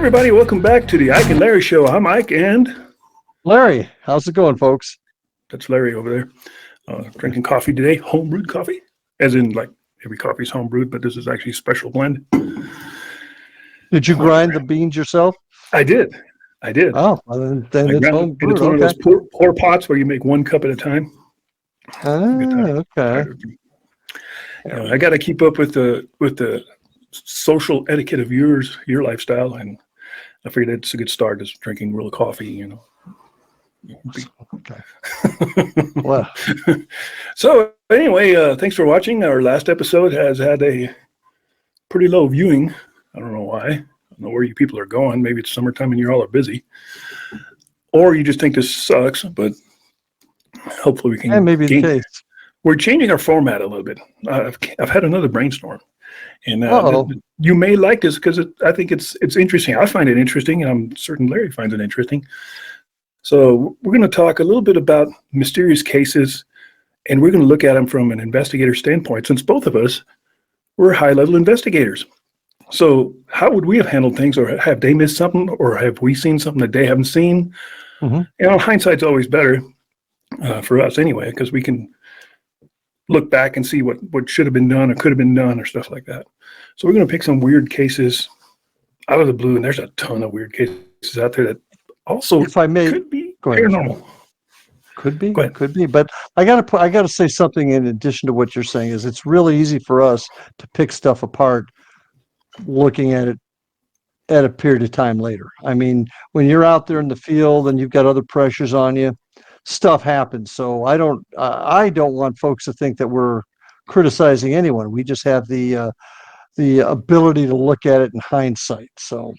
everybody, welcome back to the Ike and Larry Show. I'm Ike, and Larry, how's it going, folks? that's Larry over there. Drinking coffee today, home-brewed coffee, as in like every coffee is home-brewed, but this is actually a special blend. Did you grind the beans yourself? I did. Oh, well, then I it's ground home it, and it's brewed. one of Okay. those pour pots where you make one cup at a time. Okay. I got to keep up with the social etiquette of your lifestyle, and I figured it's a good start, just drinking real coffee, Okay. Well, So anyway, thanks for watching. Our last episode has had a pretty low viewing. I don't know why. I don't know where you people are going. Maybe it's summertime and you all are busy, or you just think this sucks. But hopefully we can. that may be the case. We're changing our format a little bit. I've had another brainstorm, and you may like this because I think it's interesting. I find it interesting, and I'm certain Larry finds it interesting. So we're going to talk a little bit about mysterious cases, and we're going to look at them from an investigator standpoint, since both of us were high-level investigators. So how would we have handled things, or have they missed something, or have we seen something that they haven't seen? Mm-hmm. Hindsight's always better for us anyway, because we can look back and see what should have been done or could have been done or stuff like that. So we're going to pick some weird cases out of the blue, and there's a ton of weird cases out there that also, if I may, could be paranormal. Could be. But I gotta say something in addition to what you're saying. Is it's really easy for us to pick stuff apart, looking at it at a period of time later. I mean, when you're out there in the field and you've got other pressures on you, stuff happens. So I don't want folks to think that we're criticizing anyone. We just have the ability to look at it in hindsight. So.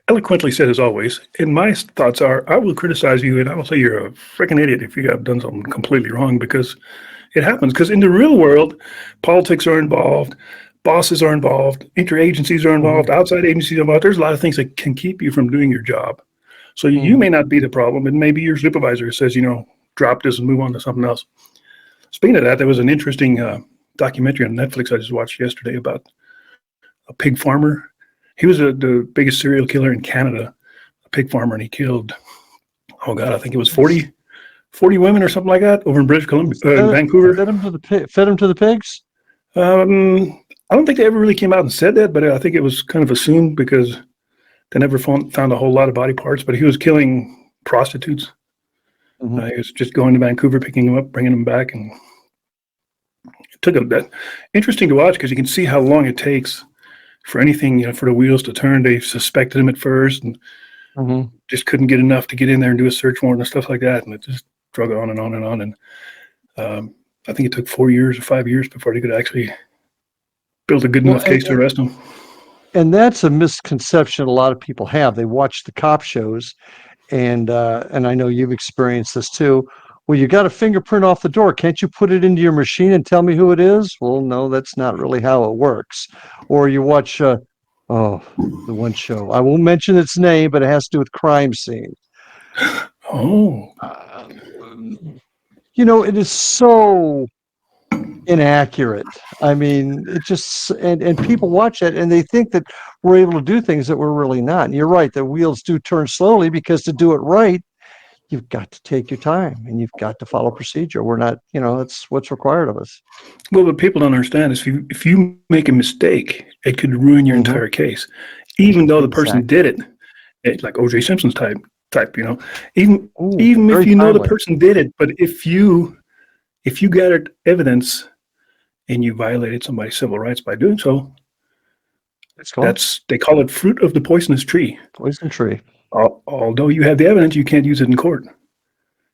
Eloquently said, as always. And my thoughts are, I will criticize you, and I will say you're a freaking idiot if you have done something completely wrong, because it happens. Because in the real world, politics are involved, bosses are involved, interagencies are involved, outside agencies are involved. There's a lot of things that can keep you from doing your job. So you may not be the problem, and maybe your supervisor says, drop this and move on to something else. Speaking of that, there was an interesting documentary on Netflix I just watched yesterday about a pig farmer. He was the biggest serial killer in Canada, a pig farmer, and he killed, I think it was 40 women or something like that over in British Columbia, Vancouver. Fed them to the pigs? I don't think they ever really came out and said that, but I think it was kind of assumed because they never found a whole lot of body parts. But he was killing prostitutes. He was just going to Vancouver, picking them up, bringing them back, and it took him that. Interesting to watch because you can see how long it takes for anything, for the wheels to turn. They suspected him at first and just couldn't get enough to get in there and do a search warrant and stuff like that. And it just drug on and on and on. And I think it took 4 years or 5 years before they could actually build a good enough case to arrest him. And that's a misconception a lot of people have. They watch the cop shows, and I know you've experienced this too. Well, you got a fingerprint off the door. Can't you put it into your machine and tell me who it is? Well, no, that's not really how it works. Or you watch, the one show. I won't mention its name, but it has to do with crime scene. It is so inaccurate. I mean, it just, and people watch it and they think that we're able to do things that we're really not. And you're right, the wheels do turn slowly, because to do it right, you've got to take your time and you've got to follow procedure. We're not, that's what's required of us. Well, what people don't understand is if you make a mistake, it could ruin your entire case, even though the person did it, like O.J. Simpson's type, even if you know the person did it, but if you gathered evidence and you violated somebody's civil rights by doing so, they call it fruit of the poisonous tree. Poison tree. Although you have the evidence, you can't use it in court.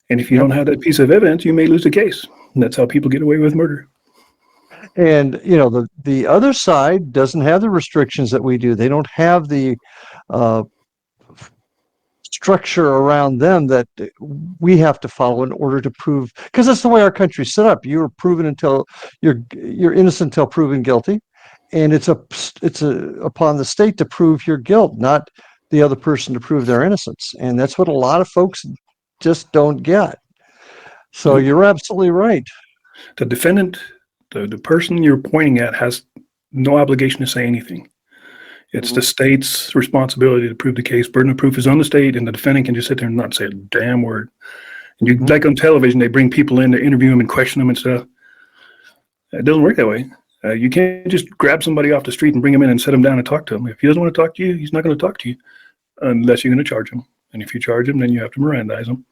And if you don't have that piece of evidence, you may lose the case. And that's how people get away with murder. And, the other side doesn't have the restrictions that we do. They don't have the structure around them that we have to follow in order to prove, because that's the way our country's set up. You're proven until you're innocent until proven guilty. And it's upon the state to prove your guilt, not the other person to prove their innocence. And that's what a lot of folks just don't get. So you're absolutely right. The defendant, the person you're pointing at, has no obligation to say anything. It's the state's responsibility to prove the case. Burden of proof is on the state, and the defendant can just sit there and not say a damn word. And you, like on television, they bring people in to interview them and question them and stuff. It doesn't work that way. You can't just grab somebody off the street and bring him in and set him down and talk to him. If he doesn't want to talk to you, he's not going to talk to you unless you're going to charge him. And if you charge him, then you have to Mirandize him.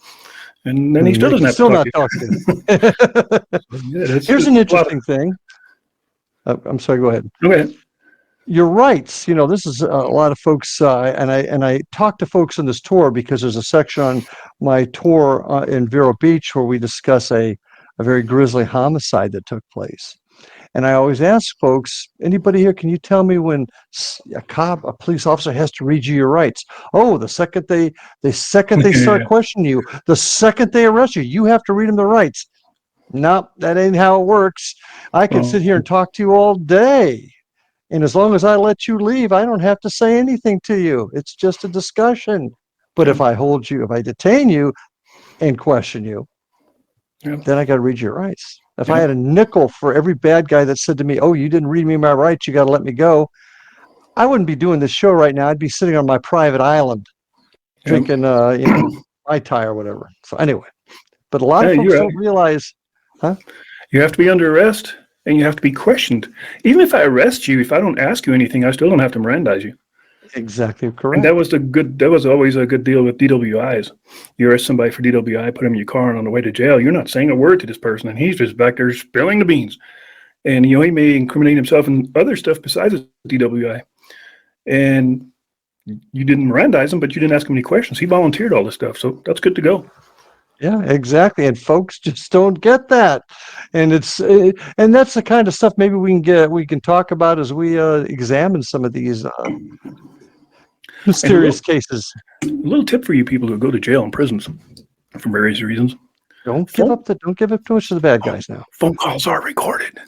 And then he still doesn't have to talk to you. Yeah, here's an interesting thing. I'm sorry, go ahead. Go ahead. Your rights, you know, this is a lot of folks, and I talk to folks on this tour because there's a section on my tour in Vero Beach where we discuss a very grisly homicide that took place. And I always ask folks, anybody here, can you tell me when a police officer has to read you your rights? Oh, the second they start questioning you, the second they arrest you, you have to read them the rights. Nope, that ain't how it works. I can sit here and talk to you all day. And as long as I let you leave, I don't have to say anything to you. It's just a discussion. But if I detain you and question you, then I got to read your rights. If I had a nickel for every bad guy that said to me, oh, you didn't read me my rights, you got to let me go, I wouldn't be doing this show right now. I'd be sitting on my private island drinking Mai Tai or whatever. So anyway, but a lot of folks don't realize, you have to be under arrest and you have to be questioned. Even if I arrest you, if I don't ask you anything, I still don't have to Mirandize you. Exactly correct. And that was always a good deal with DWIs. You arrest somebody for DWI, put him in your car, and on the way to jail, you're not saying a word to this person, and he's just back there spilling the beans. And he may incriminate himself in other stuff besides DWI. And you didn't Mirandize him, but you didn't ask him any questions. He volunteered all this stuff, so that's good to go. Yeah, exactly. And folks just don't get that. And and that's the kind of stuff maybe we can talk about as we examine some of these mysterious cases. A little tip for you people who go to jail and prisons for various reasons. Don't give up too much to the bad guys now. Phone calls are recorded.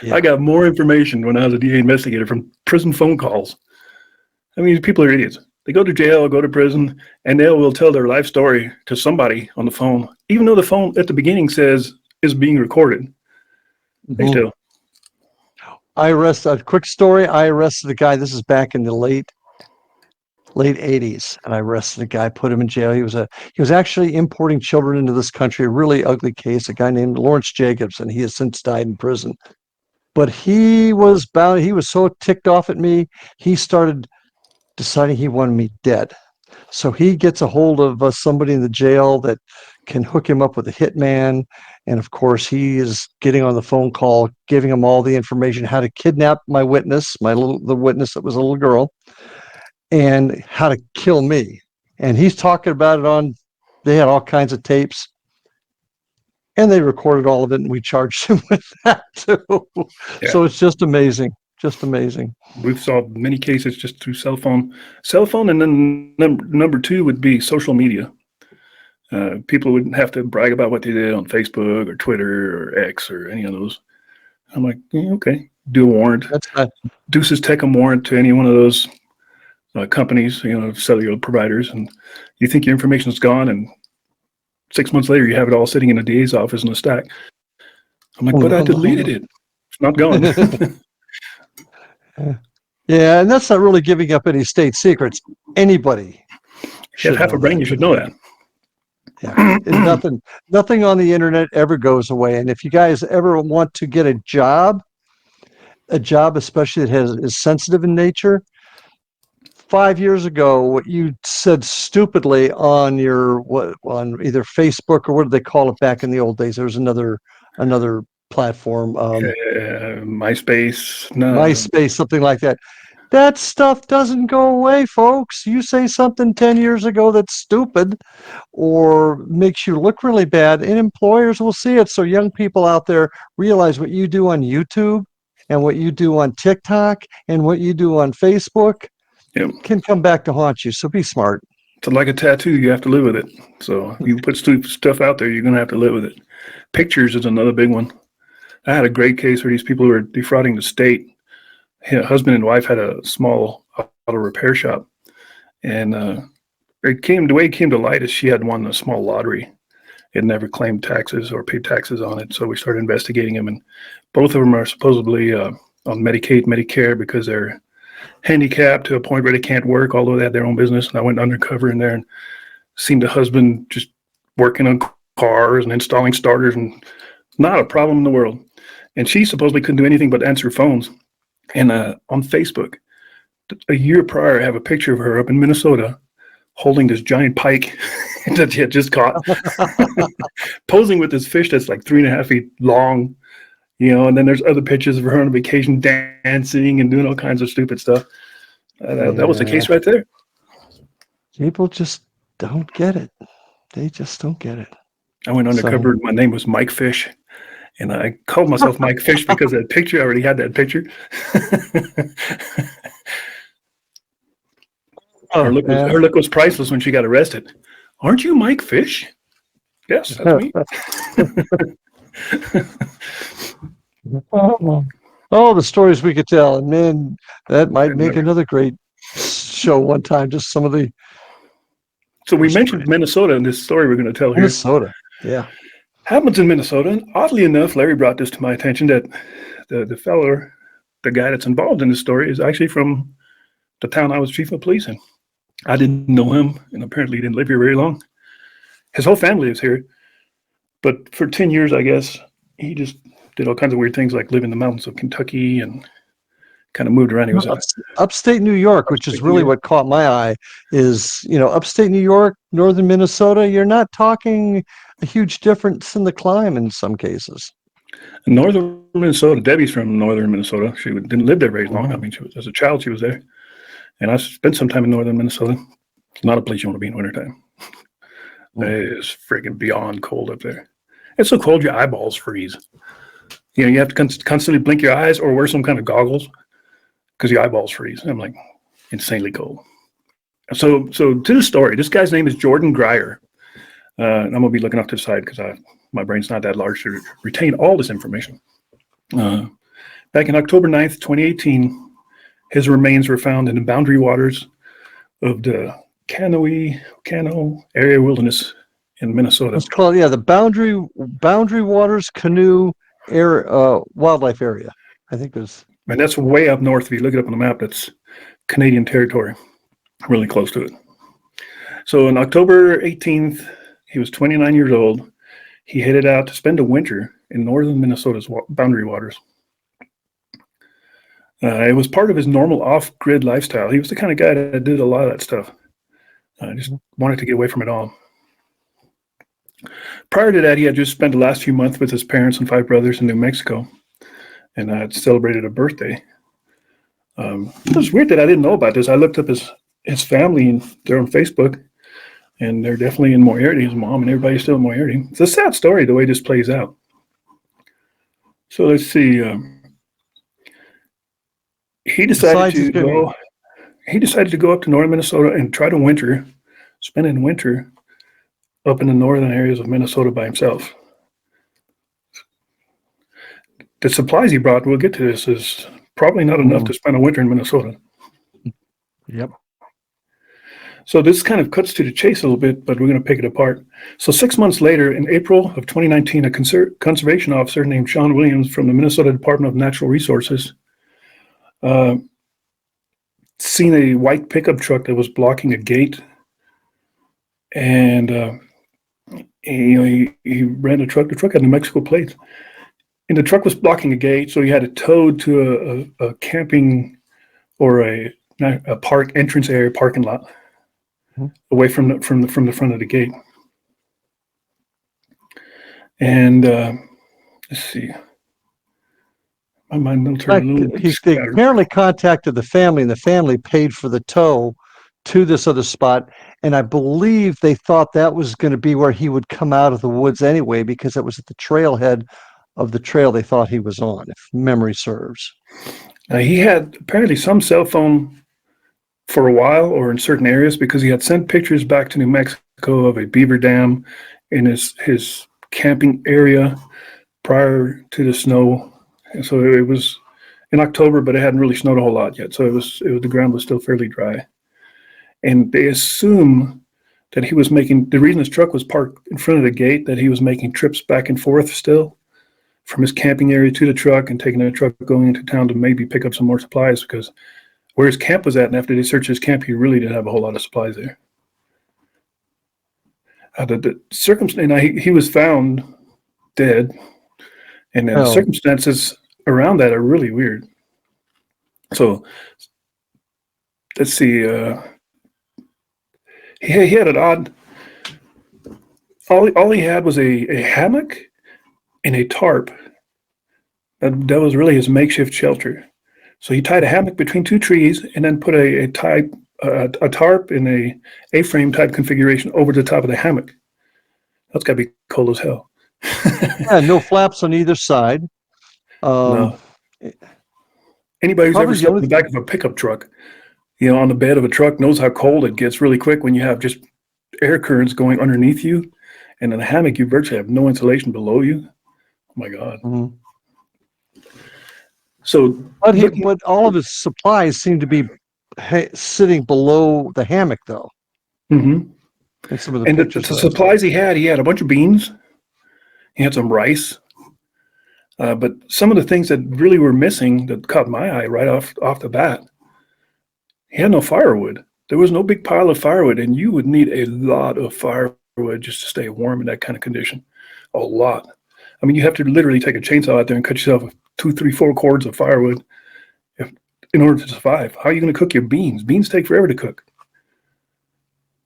I got more information when I was a DA investigator from prison phone calls. I mean, people are idiots. They go to jail or go to prison, and they will tell their life story to somebody on the phone, even though the phone at the beginning says is being recorded. They still. A quick story. I arrested a guy. This is back in the late 80s, and I arrested a guy, put him in jail. He was actually importing children into this country. A really ugly case. A guy named Lawrence Jacobs, and he has since died in prison. But he was so ticked off at me, he started deciding he wanted me dead. So he gets a hold of somebody in the jail that can hook him up with a hitman. And of course, he is getting on the phone call, giving him all the information, how to kidnap my witness, the witness that was a little girl, and how to kill me. And he's talking about it they had all kinds of tapes. And they recorded all of it, and we charged him with that too. Yeah. So it's just amazing. Just amazing. We've solved many cases just through cell phone, and then number two would be social media. People wouldn't have to brag about what they did on Facebook or Twitter or X or any of those. I'm like, okay, do a warrant. Deuces Techum warrant to any one of those companies, cellular providers, and you think your information is gone, and 6 months later you have it all sitting in a DA's office in a stack. I'm like, but I deleted it. It's not gone. Yeah, and that's not really giving up any state secrets. Anybody should have half a brain. You should know that. Yeah, nothing on the internet ever goes away. And if you guys ever want to get a job especially that is sensitive in nature, 5 years ago, what you said stupidly on on either Facebook or what did they call it back in the old days? There was another platform, MySpace, MySpace, something like that. That stuff doesn't go away, folks. You say something 10 years ago that's stupid or makes you look really bad, and employers will see it. So young people out there realize what you do on YouTube and what you do on TikTok and what you do on Facebook can come back to haunt you. So be smart. It's like a tattoo. You have to live with it. So if you put stuff out there, you're going to have to live with it. Pictures is another big one. I had a great case where these people who were defrauding the state. Husband and wife had a small auto repair shop, and the way it came to light is she had won a small lottery. It never claimed taxes or paid taxes on it, so we started investigating them, and both of them are supposedly on Medicaid, Medicare, because they're handicapped to a point where they can't work, although they had their own business. And I went undercover in there and seen the husband just working on cars and installing starters, and not a problem in the world. And she supposedly couldn't do anything but answer phones. And on Facebook, a year prior, I have a picture of her up in Minnesota holding this giant pike that she had just caught, posing with this fish that's like 3.5 feet long, and then there's other pictures of her on vacation dancing and doing all kinds of stupid stuff. That was the case right there. People just don't get it. They just don't get it. I went undercover. My name was Mike Fish, and I called myself Mike Fish because that picture, I already had that picture. Her look was priceless when she got arrested. Aren't you Mike Fish? Yes, that's me. Oh, the stories we could tell. And man, that might make another great show one time, just some of the... So we mentioned Minnesota in this story we're going to tell here. Minnesota, yeah. Happens in Minnesota. And oddly enough, Larry brought this to my attention that the guy that's involved in this story is actually from the town I was chief of police in. I didn't know him, and apparently he didn't live here very long. His whole family is here. But for 10 years, I guess, he just did all kinds of weird things, like live in the mountains of Kentucky and kind of moved around. He was upstate New York, which is really what caught my eye, is, upstate New York, northern Minnesota, you're not talking a huge difference in the climate in some cases. Northern Minnesota, Debbie's from northern Minnesota. She didn't live there very long. I mean, as a child, she was there. And I spent some time in northern Minnesota. It's not a place you want to be in wintertime. It's freaking beyond cold up there. It's so cold your eyeballs freeze. You have to constantly blink your eyes or wear some kind of goggles because your eyeballs freeze. I'm like, insanely cold. So to the story, this guy's name is Jordan Grier. I'm going to be looking off to the side because my brain's not that large to retain all this information. Back in October 9th, 2018, his remains were found in the boundary waters of the Cano area wilderness in Minnesota. It's called, the Boundary Waters Canoe Wildlife Area. I think there's... And that's way up north. If you look it up on the map, that's Canadian territory, really close to it. So on October 18th, he was 29 years old. He headed out to spend a winter in northern Minnesota's boundary waters. It was part of his normal off-grid lifestyle. He was the kind of guy that did a lot of that stuff. Just wanted to get away from it all. Prior to that, he had just spent the last few months with his parents and 5 brothers in New Mexico, and had celebrated a birthday. It was weird that I didn't know about this. I looked up his family, and they're on Facebook, and they're definitely in Moriarty. His mom and everybody's still in Moriarty. It's a sad story the way this plays out. So let's see. He decided to go up to northern Minnesota and try to spend a winter up in the northern areas of Minnesota by himself. The supplies he brought, we'll get to this, is probably not enough to spend a winter in Minnesota. Yep. So this kind of cuts to the chase a little bit, but we're going to pick it apart. So 6 months later, in April of 2019, a conservation officer named Sean Williams from the Minnesota Department of Natural Resources seen a white pickup truck that was blocking a gate, and he ran the truck. The truck had New Mexico plates, and the truck was blocking a gate, so he had it towed to a camping or a park entrance area, parking lot, away from the front of the gate. And let's see. My mind will turn a little. They apparently contacted the family, and the family paid for the tow to this other spot. And I believe they thought that was going to be where he would come out of the woods anyway, because it was at the trailhead of the trail they thought he was on, if memory serves. He had apparently some cell phone for a while, or in certain areas, because he had sent pictures back to New Mexico of a beaver dam in his camping area prior to the snow. And so it was in October, but it hadn't really snowed a whole lot yet. So the ground was still fairly dry. And they assume that he was the reason his truck was parked in front of the gate, that he was making trips back and forth still from his camping area to the truck and taking the truck going into town to maybe pick up some more supplies, because where his camp was at, and after they searched his camp, he really didn't have a whole lot of supplies there. The circumstance, he was found dead, and the circumstances around that are really weird. So let's see. He had an odd. All he had was a hammock and a tarp. That was really his makeshift shelter. So he tied a hammock between two trees and then put a tarp in a A-frame type configuration over the top of the hammock. That's got to be cold as hell. Yeah, no flaps on either side. No. Anybody who's ever slept in the back of a pickup truck, on the bed of a truck, knows how cold it gets really quick when you have just air currents going underneath you, and in a hammock you virtually have no insulation below you. Oh my God. Mm-hmm. So, but all of his supplies seem to be sitting below the hammock, though. Mm-hmm. And some of the and pictures. The supplies he had a bunch of beans. He had some rice. But some of the things that really were missing that caught my eye right off the bat, he had no firewood. There was no big pile of firewood, and you would need a lot of firewood just to stay warm in that kind of condition. A lot. I mean, you have to literally take a chainsaw out there and cut yourself 2, 3, 4 cords of firewood in order to survive. How are you going to cook your beans? Beans take forever to cook.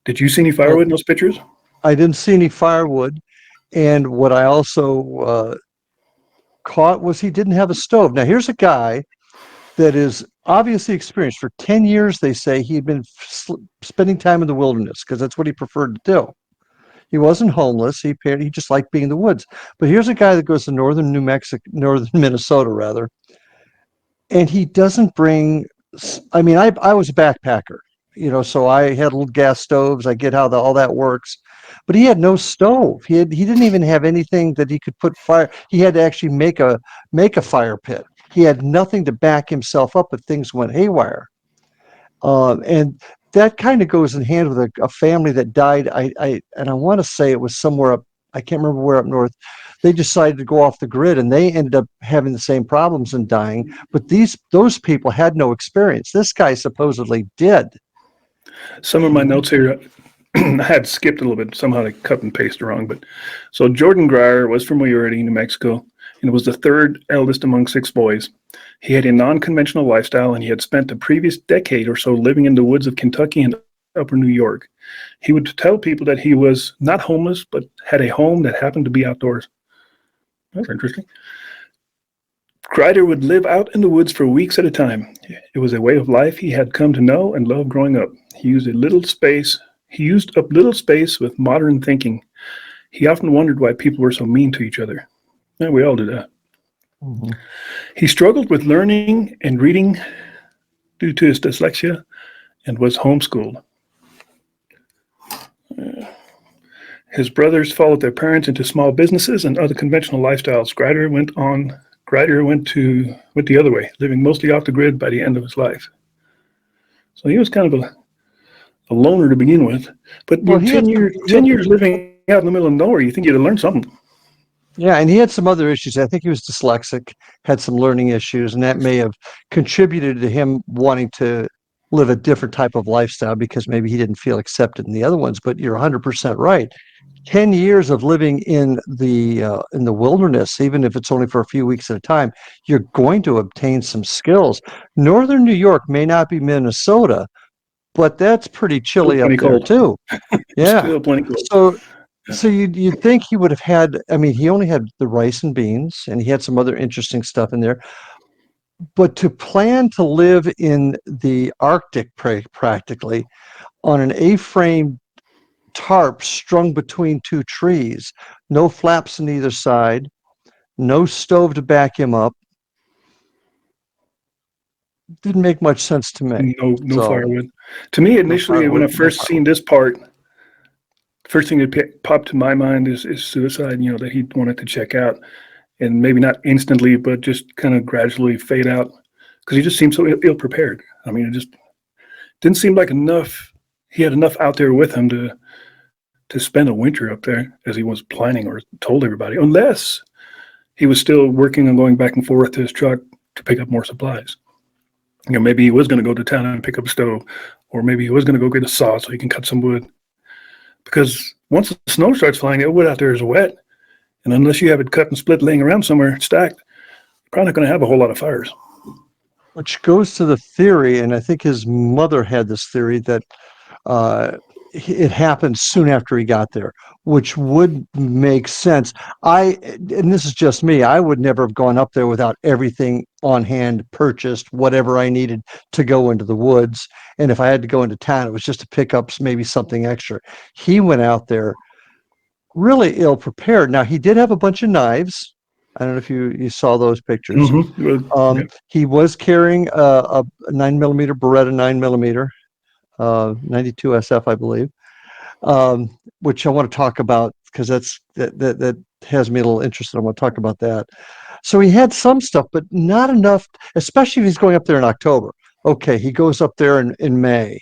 Did you see any firewood in those pictures? I didn't see any firewood. And what I also caught was he didn't have a stove. Now, here's a guy that is obviously experienced. For 10 years, they say he had been spending time in the wilderness because that's what he preferred to do. He wasn't homeless. He just liked being in the woods. But here's a guy that goes to northern Minnesota, rather, and he doesn't bring. I mean, I was a backpacker, so I had little gas stoves. I get how all that works, but he had no stove. He didn't even have anything that he could put fire. He had to actually make a fire pit. He had nothing to back himself up if things went haywire. And that kind of goes in hand with a family that died. I want to say it was somewhere up. I can't remember where up north. They decided to go off the grid, and they ended up having the same problems and dying. But those people had no experience. This guy supposedly did. Some of my notes here, I had skipped a little bit. Somehow I cut and pasted wrong. But so Jordan Grier was from Wayurity, New Mexico, and was the third eldest among 6 boys. He had a non-conventional lifestyle, and he had spent the previous decade or so living in the woods of Kentucky and upper New York. He would tell people that he was not homeless, but had a home that happened to be outdoors. That's interesting. Grider would live out in the woods for weeks at a time. It was a way of life he had come to know and love growing up. He used up little space with modern thinking. He often wondered why people were so mean to each other. Yeah, we all do that. Mm-hmm. He struggled with learning and reading due to his dyslexia and was homeschooled. His brothers followed their parents into small businesses and other conventional lifestyles. Grider went the other way, living mostly off the grid by the end of his life. So he was kind of a loner to begin with. But 10 years living out in the middle of nowhere, you think you'd have learned something. Yeah, and he had some other issues. I think he was dyslexic, had some learning issues, and that may have contributed to him wanting to live a different type of lifestyle because maybe he didn't feel accepted in the other ones. But you're 100% right. 10 years of living in the wilderness, even if it's only for a few weeks at a time, you're going to obtain some skills. Northern New York may not be Minnesota, but that's pretty chilly up there too. Yeah. Still plenty cold. So you'd think he would have had, I mean, he only had the rice and beans, and he had some other interesting stuff in there. But to plan to live in the Arctic practically on an A-frame tarp strung between 2 trees, no flaps on either side, no stove to back him up, didn't make much sense to me. No firewood. To me, initially, when I first seen this part, first thing that popped to my mind is suicide, that he wanted to check out, and maybe not instantly, but just kind of gradually fade out, because he just seemed so ill-prepared. I mean, it just didn't seem like he had enough out there with him to spend a winter up there as he was planning or told everybody, unless he was still working on going back and forth to his truck to pick up more supplies. Maybe he was going to go to town and pick up a stove, or maybe he was going to go get a saw so he can cut some wood. Because once the snow starts flying, the wood out there is wet, and unless you have it cut and split laying around somewhere stacked, you're probably not going to have a whole lot of fires. Which goes to the theory, and I think his mother had this theory that it happened soon after he got there, which would make sense. And this is just me, I would never have gone up there without everything on hand, purchased, whatever I needed to go into the woods. And if I had to go into town, it was just to pick up maybe something extra. He went out there really ill prepared. Now, he did have a bunch of knives. I don't know if you saw those pictures. Mm-hmm. He was carrying a 9mm Beretta 9mm, 92 SF, I believe, which I want to talk about because that has me a little interested. I want to talk about that. So he had some stuff, but not enough, especially if he's going up there in October. Okay, he goes up there in May.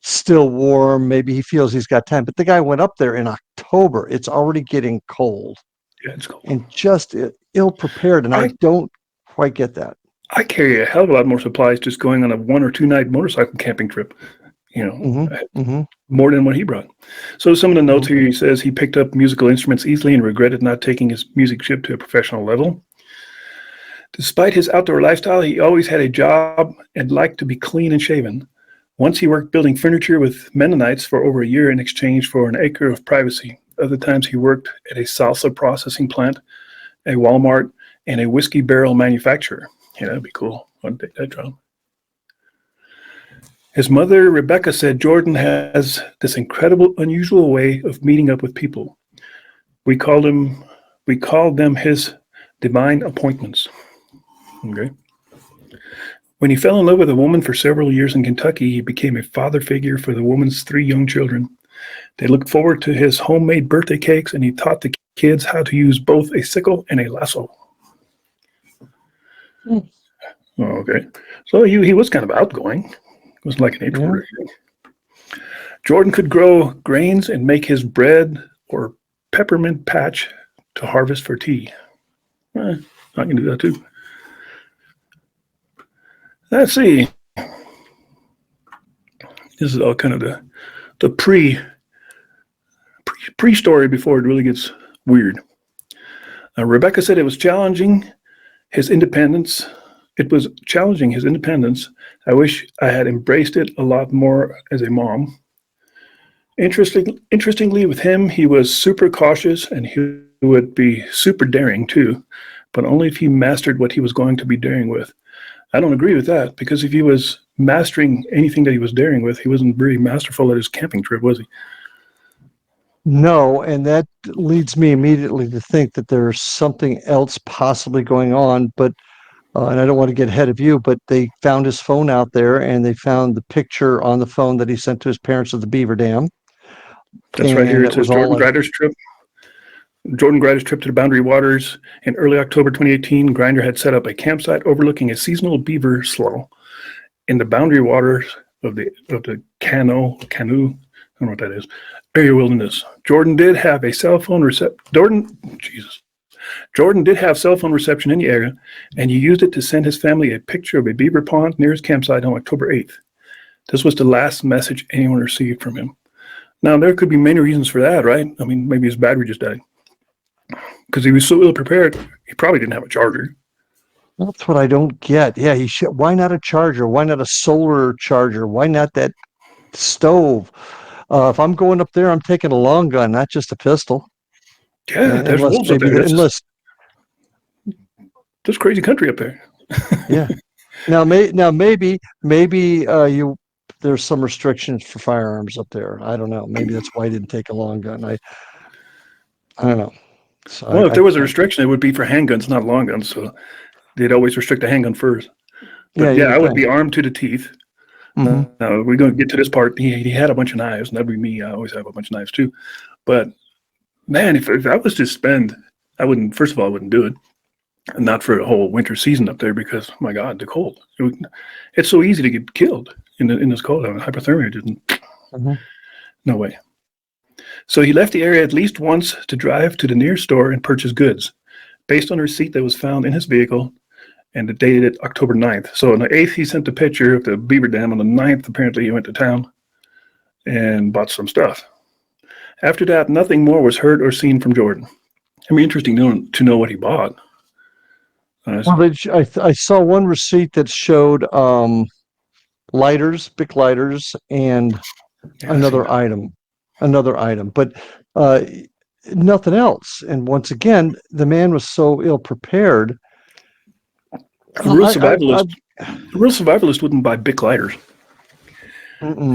Still warm. Maybe he feels he's got time. But the guy went up there in October. It's already getting cold. Yeah, it's cold. And just ill-prepared. And I don't quite get that. I carry a hell of a lot more supplies just going on a 1 or 2 night motorcycle camping trip. More than what he brought. So some of the notes here, he says he picked up musical instruments easily and regretted not taking his music ship to a professional level. Despite his outdoor lifestyle, he always had a job and liked to be clean and shaven. Once he worked building furniture with Mennonites for over a year in exchange for an acre of privacy. Other times he worked at a salsa processing plant, a Walmart, and a whiskey barrel manufacturer. Yeah, that'd be cool. I'd take that job. His mother, Rebecca, said Jordan has this incredible, unusual way of meeting up with people. We called them his divine appointments. Okay. When he fell in love with a woman for several years in Kentucky, he became a father figure for the woman's 3 young children. They looked forward to his homemade birthday cakes, and he taught the kids how to use both a sickle and a lasso. Okay. So he was kind of outgoing. It was like an introvert. Yeah. Jordan could grow grains and make his bread or peppermint patch to harvest for tea. I can do that too. Let's see. This is all kind of the pre-story before it really gets weird. Rebecca said it was challenging his independence. It was challenging his independence. I wish I had embraced it a lot more as a mom. Interestingly, with him, he was super cautious and he would be super daring too, but only if he mastered what he was going to be daring with. I don't agree with that, because if he was mastering anything that he was daring with, he wasn't very masterful at his camping trip, was he? No, and that leads me immediately to think that there's something else possibly going on, but and I don't want to get ahead of you, but they found his phone out there, and they found the picture on the phone that he sent to his parents of the beaver dam. That's right here. It says Jordan Grider's trip. Jordan Grider's trip to the Boundary Waters. In early October 2018, Grinder had set up a campsite overlooking a seasonal beaver slough in the Boundary Waters of the Canoe, I don't know what that is, area wilderness. Jordan did have cell phone reception in the area, and he used it to send his family a picture of a beaver pond near his campsite on October 8th. This was the last message anyone received from him. Now, there could be many reasons for that, right? I mean, maybe his battery just died. Because he was so ill prepared, he probably didn't have a charger. That's what I don't get. Yeah, why not a charger? Why not a solar charger? Why not that stove? If I'm going up there, I'm taking a long gun, not just a pistol. Yeah, there's wolves up there. There's crazy country up there. Yeah. Now maybe there's some restrictions for firearms up there. I don't know. Maybe that's why I didn't take a long gun. I don't know. So well, if there was a restriction, it would be for handguns, not long guns. So they'd always restrict a handgun first. But yeah, I would be armed to the teeth. Now we're going to get to this part. He had a bunch of knives, and that'd be me. I always have a bunch of knives too. But man, if I was to spend, I wouldn't. First of all, I wouldn't do it, and not for a whole winter season up there, because my God, the cold. It's so easy to get killed in this cold. I mean, hypothermia didn't. No way. So he left the area at least once to drive to the nearest store and purchase goods. based on a receipt that was found in his vehicle and it dated October 9th. So on the 8th, he sent a picture of the beaver dam. On the 9th, apparently he went to town and bought some stuff. After that, nothing more was heard or seen from Jordan. It'd be interesting to know what he bought. Well, I saw one receipt that showed lighters, Bic lighters, and another item, but nothing else. And once again, the man was so ill prepared. A real survivalist wouldn't buy Bic lighters.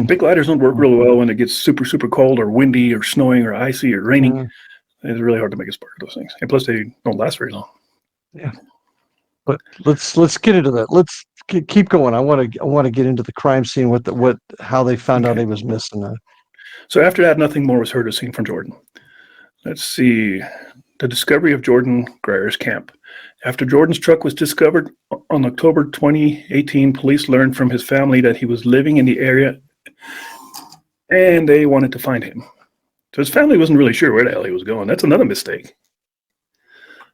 Bic lighters don't work really well when it gets super, super cold or windy or snowing or icy or raining. It's really hard to make a spark of those things. And plus, they don't last very long. Yeah. But let's get into that. Let's keep going. I want to get into the crime scene, how they found out he was missing. So after that, nothing more was heard or seen from Jordan. Let's see. The discovery of Jordan Grier's camp. After Jordan's truck was discovered on October 2018, police learned from his family that he was living in the area and they wanted to find him. So his family wasn't really sure where the hell he was going. That's another mistake.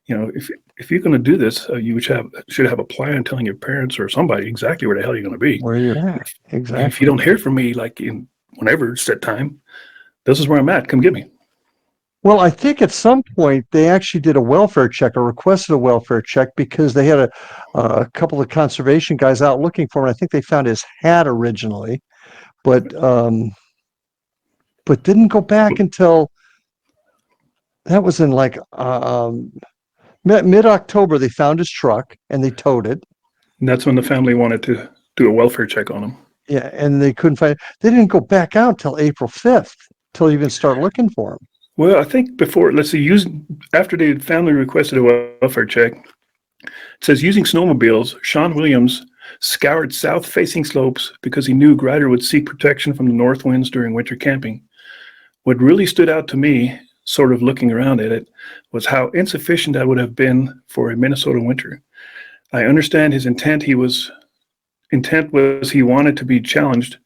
You know, if you're going to do this, you should have a plan telling your parents or somebody exactly where the hell you're going to be. Where you're at. Exactly. If you don't hear from me, like in whenever set time, this is where I'm at. Come get me. Well, I think at some point they actually did a welfare check or requested a welfare check because they had a couple of conservation guys out looking for him. I think they found his hat originally, but didn't go back until that was in like mid-October. They found his truck and they towed it. And that's when the family wanted to do a welfare check on him. Yeah, and they couldn't find. They didn't go back out till April 5th till even start looking for him. Well, I think after the family requested a welfare check, it says using snowmobiles, Sean Williams scoured south-facing slopes because he knew Grider would seek protection from the north winds during winter camping. What really stood out to me, sort of looking around at it, was how insufficient that would have been for a Minnesota winter. I understand his intent. He wanted to be challenged,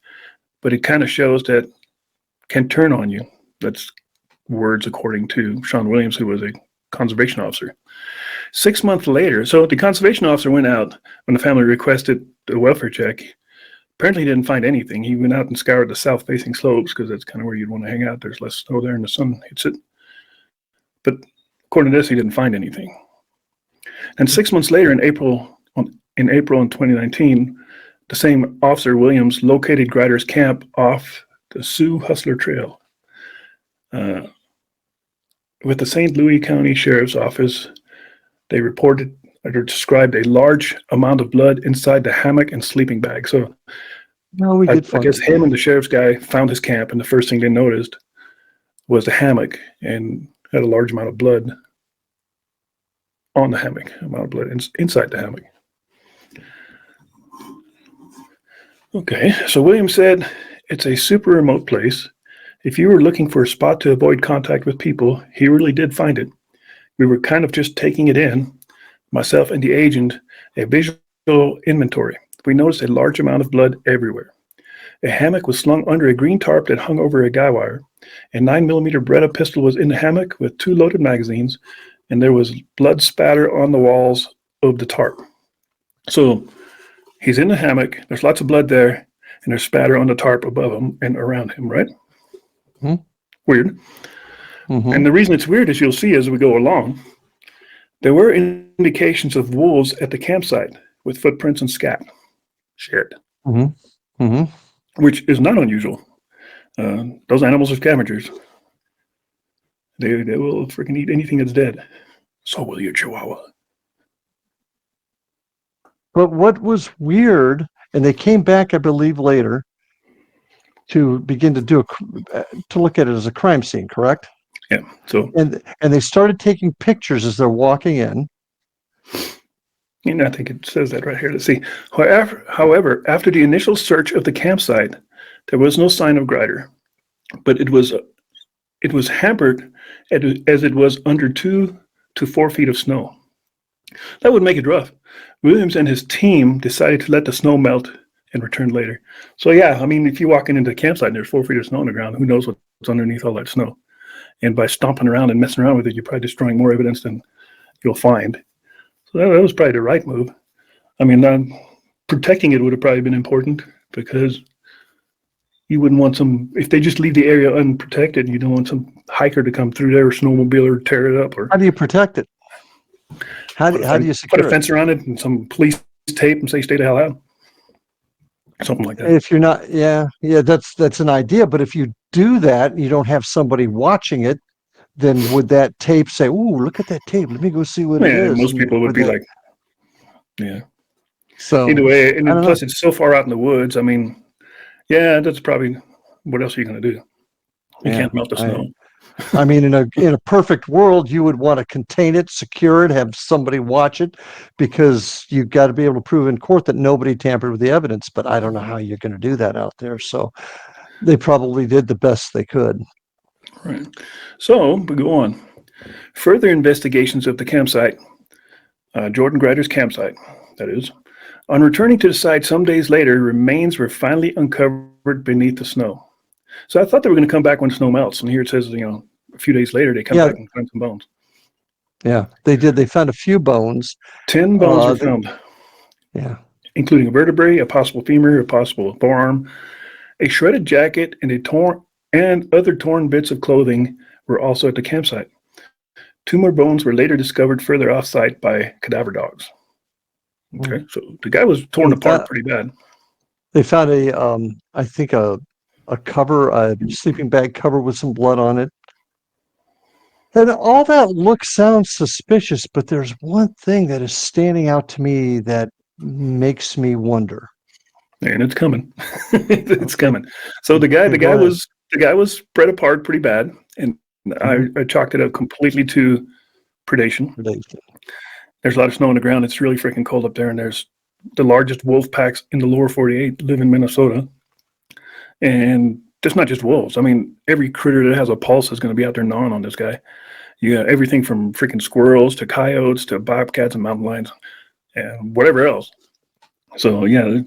but it kind of shows that can turn on you. That's words according to Sean Williams, who was a conservation officer. 6 months later, so the conservation officer went out when the family requested the welfare check. Apparently he didn't find anything. He went out and scoured the south-facing slopes because that's kind of where you'd want to hang out. There's less snow there and the sun hits it. But according to this, he didn't find anything. And 6 months later, in April in 2019, the same officer, Williams, located Grider's camp off the Sioux Hustler Trail. With the St. Louis County Sheriff's Office, they reported or described a large amount of blood inside the hammock and sleeping bag. So I guess him and the sheriff's guy found his camp, and the first thing they noticed was the hammock and had a large amount of blood on the hammock, amount of blood inside the hammock. Okay, so Williams said, it's a super remote place. If you were looking for a spot to avoid contact with people, he really did find it. We were kind of just taking it in, myself and the agent, a visual inventory. We noticed a large amount of blood everywhere. A hammock was slung under a green tarp that hung over a guy wire. A 9mm Beretta pistol was in the hammock with 2 loaded magazines, and there was blood spatter on the walls of the tarp. So he's in the hammock, there's lots of blood there, and there's spatter on the tarp above him and around him, right? Mm-hmm. Weird. Mm-hmm. And the reason it's weird is you'll see as we go along, there were indications of wolves at the campsite with footprints and scat. Shit. Mm-hmm. Mm-hmm. Which is not unusual. Those animals are scavengers. They will freaking eat anything that's dead. So will your chihuahua. But what was weird, and they came back, I believe, later to begin to look at it as a crime scene, correct? Yeah. So and they started taking pictures as they're walking in. And I think it says that right here. Let's see. However, after the initial search of the campsite, there was no sign of Grider, but it was hampered as it was under 2 to 4 feet of snow. That would make it rough. Williams and his team decided to let the snow melt and return later. So yeah, I mean, if you're walking into the campsite and there's 4 feet of snow on the ground, who knows what's underneath all that snow? And by stomping around and messing around with it, you're probably destroying more evidence than you'll find. So that was probably the right move. I mean, protecting it would have probably been important because you wouldn't want if they just leave the area unprotected, you don't want some hiker to come through there or snowmobile or tear it up. Or How do you protect it? How do you secure put a fence around it and some police tape and say, stay the hell out. Something like that. If you're not, that's an idea. But if you do that, you don't have somebody watching it, then would that tape say, "Ooh, look at that tape. Let me go see what it is." Most people would be like, yeah. So either way, and then plus it's so far out in the woods. I mean, yeah, that's probably, what else are you going to do? You can't melt the snow. I mean, in a perfect world, you would want to contain it, secure it, have somebody watch it, because you've got to be able to prove in court that nobody tampered with the evidence. But I don't know how you're going to do that out there. So they probably did the best they could. Right. So we go on. Further investigations of the campsite, Jordan Grider's campsite, that is. On returning to the site some days later, remains were finally uncovered beneath the snow. So I thought they were going to come back when snow melts, and here it says, a few days later they come back and find some bones. Yeah, they did. They found a few bones. 10 bones were found. Yeah, including a vertebrae, a possible femur, a possible forearm, a shredded jacket, and other torn bits of clothing were also at the campsite. 2 more bones were later discovered further off-site by cadaver dogs. Okay, so the guy was torn apart pretty bad. They found I think a sleeping bag cover with some blood on it. And all that sounds suspicious, but there's one thing that is standing out to me that makes me wonder. And it's coming. It's coming. So the guy was spread apart pretty bad, and I chalked it up completely to predation. There's a lot of snow on the ground. It's really freaking cold up there, and there's the largest wolf packs in the lower 48 live in Minnesota. And it's not just wolves. I mean, every critter that has a pulse is going to be out there gnawing on this guy. You got everything from freaking squirrels to coyotes to bobcats and mountain lions and whatever else. So, yeah,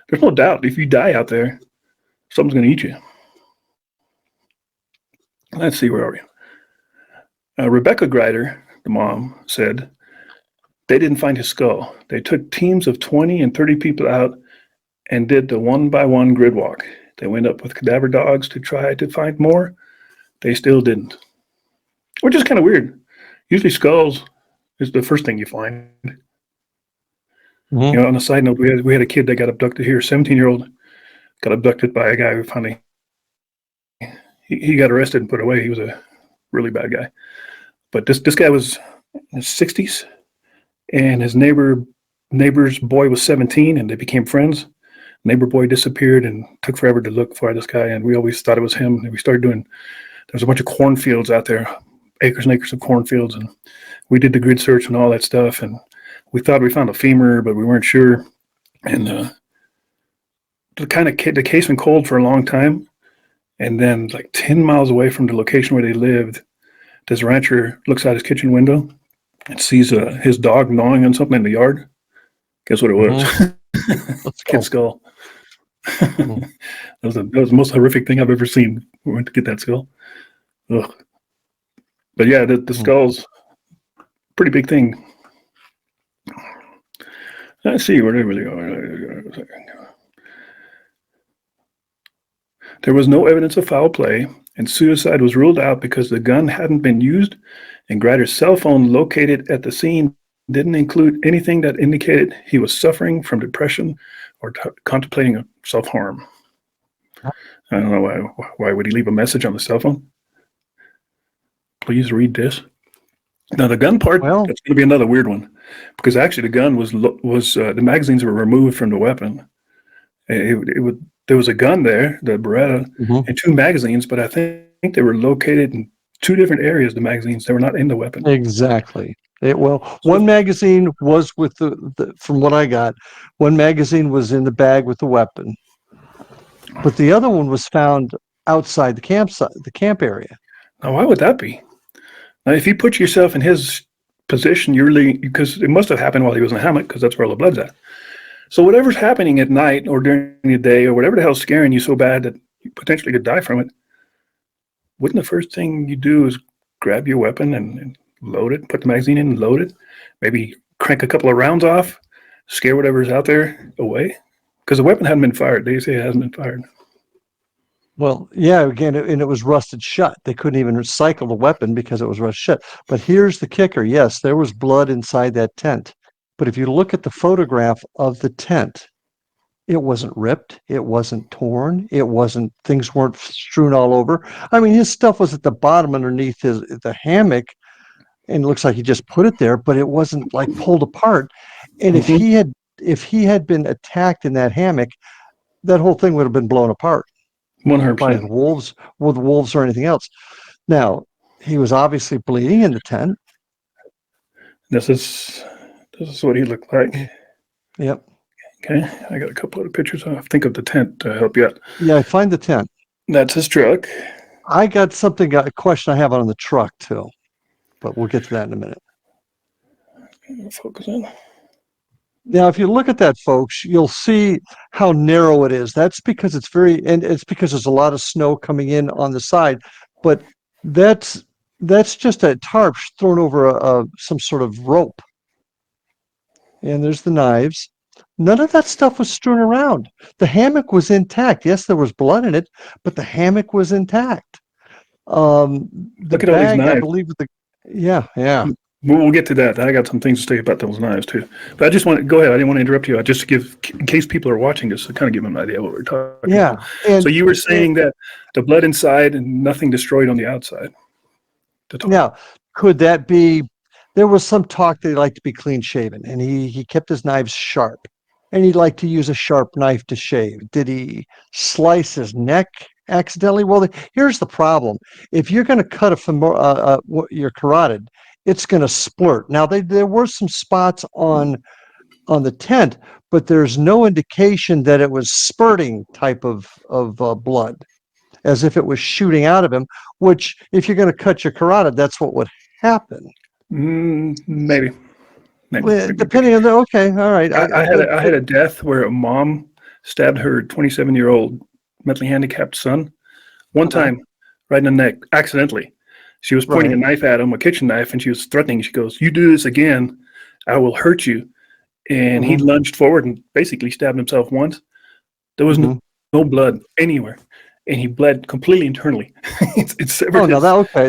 there's no doubt if you die out there, something's going to eat you. Let's see, where are we? Rebecca Grider, the mom, said they didn't find his skull. They took teams of 20 and 30 people out and did the one-by-one grid walk. They went up with cadaver dogs to try to find more. They still didn't, which is kind of weird. Usually skulls is the first thing you find. On a side note, we had a kid that got abducted here, 17-year-old, got abducted by a guy who finally, he got arrested and put away. He was a really bad guy. But this guy was in his 60s, and his neighbor's boy was 17, and they became friends. Neighbor boy disappeared and took forever to look for this guy, and we always thought it was him. And we started there was a bunch of cornfields out there, acres and acres of cornfields, and we did the grid search and all that stuff, and we thought we found a femur, but we weren't sure. And the case went cold for a long time, and then like 10 miles away from the location where they lived, this rancher looks out his kitchen window and sees his dog gnawing on something in the yard. Guess what it was? That's kid's skull. That was the most horrific thing I've ever seen. We went to get that skull. Ugh. But yeah, the skull's a pretty big thing. Let's see, where did we go? There was no evidence of foul play, and suicide was ruled out because the gun hadn't been used, and Grider's cell phone located at the scene didn't include anything that indicated he was suffering from depression or contemplating self-harm. I don't know why would he leave a message on the cell phone? Please read this. Now the gun part, that's going to be another weird one, because actually the gun was the magazines were removed from the weapon. There was a gun there, the Beretta, and 2 magazines, but I think they were located in 2 different areas. The magazines, they were not in the weapon. Exactly. One magazine was with from what I got, one magazine was in the bag with the weapon, but the other one was found outside the camp area. Now, why would that be? Now, if you put yourself in his position, because it must have happened while he was in a hammock, because that's where all the blood's at. So whatever's happening at night or during the day or whatever the hell's scaring you so bad that you potentially could die from it, wouldn't the first thing you do is grab your weapon and load it, put the magazine in, load it, maybe crank a couple of rounds off, scare whatever's out there away. Because the weapon hadn't been fired. They say it hasn't been fired. Well, yeah, again, and it was rusted shut. They couldn't even recycle the weapon because it was rusted shut. But here's the kicker. Yes, there was blood inside that tent. But if you look at the photograph of the tent, it wasn't ripped. It wasn't torn. Things weren't strewn all over. I mean, his stuff was at the bottom underneath the hammock, and it looks like he just put it there, but it wasn't like pulled apart. And if he had been attacked in that hammock, that whole thing would have been blown apart. 100%. With wolves or anything else. Now, he was obviously bleeding in the tent. This is what he looked like. Yep. Okay, I got a couple other pictures. I'll think of the tent to help you out. Yeah, find the tent. That's his truck. I got a question I have on the truck too, but we'll get to that in a minute. Focus in. Now, if you look at that, folks, you'll see how narrow it is. That's because it's because there's a lot of snow coming in on the side, but that's just a tarp thrown over some sort of rope. And there's the knives. None of that stuff was strewn around. The hammock was intact. Yes, there was blood in it, but the hammock was intact. The Look at all these knives. I believe, yeah. We'll get to that. I got some things to say about those knives too. But I just want to go ahead. I didn't want to interrupt you. I just to give, in case people are watching this, to kind of give them an idea of what we're talking about. So you were saying that the blood inside and nothing destroyed on the outside. Now, could that be? There was some talk that he liked to be clean shaven, and he kept his knives sharp, and he liked to use a sharp knife to shave. Did he slice his neck accidentally? Well, here's the problem: if you're going to cut your carotid, it's going to splurt. Now, there were some spots on the tent, but there's no indication that it was spurting type of blood, as if it was shooting out of him. Which, if you're going to cut your carotid, that's what would happen. Maybe. Well, depending on okay, all right. I had a death where a mom stabbed her 27-year-old mentally handicapped son one time right in the neck accidentally. She was pointing a knife at him, a kitchen knife, and she was threatening. She goes, "You do this again, I will hurt you." And he lunged forward and basically stabbed himself once. There was no blood anywhere, and he bled completely internally. it's severed. Oh, no, that okay.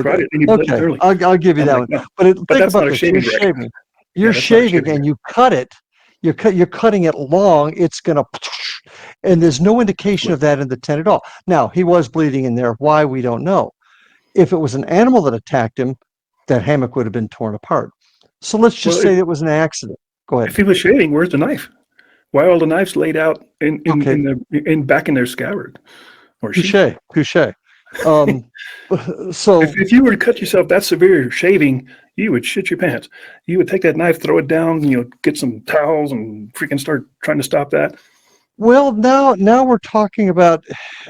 Okay, I'll give you that one. No. But think that's about not a shaving. You're shaving, and you cut it. You're cutting it long. It's gonna, and there's no indication of that in the tent at all. Now, he was bleeding in there. Why, we don't know. If it was an animal that attacked him, that hammock would have been torn apart. So let's just say it was an accident. Go ahead. If he was shaving, where's the knife? Why are all the knives laid out in back in their scabbard? Touche. So if you were to cut yourself that severe shaving, you would shit your pants. You would take that knife, throw it down, get some towels and freaking start trying to stop that. Well, now we're talking about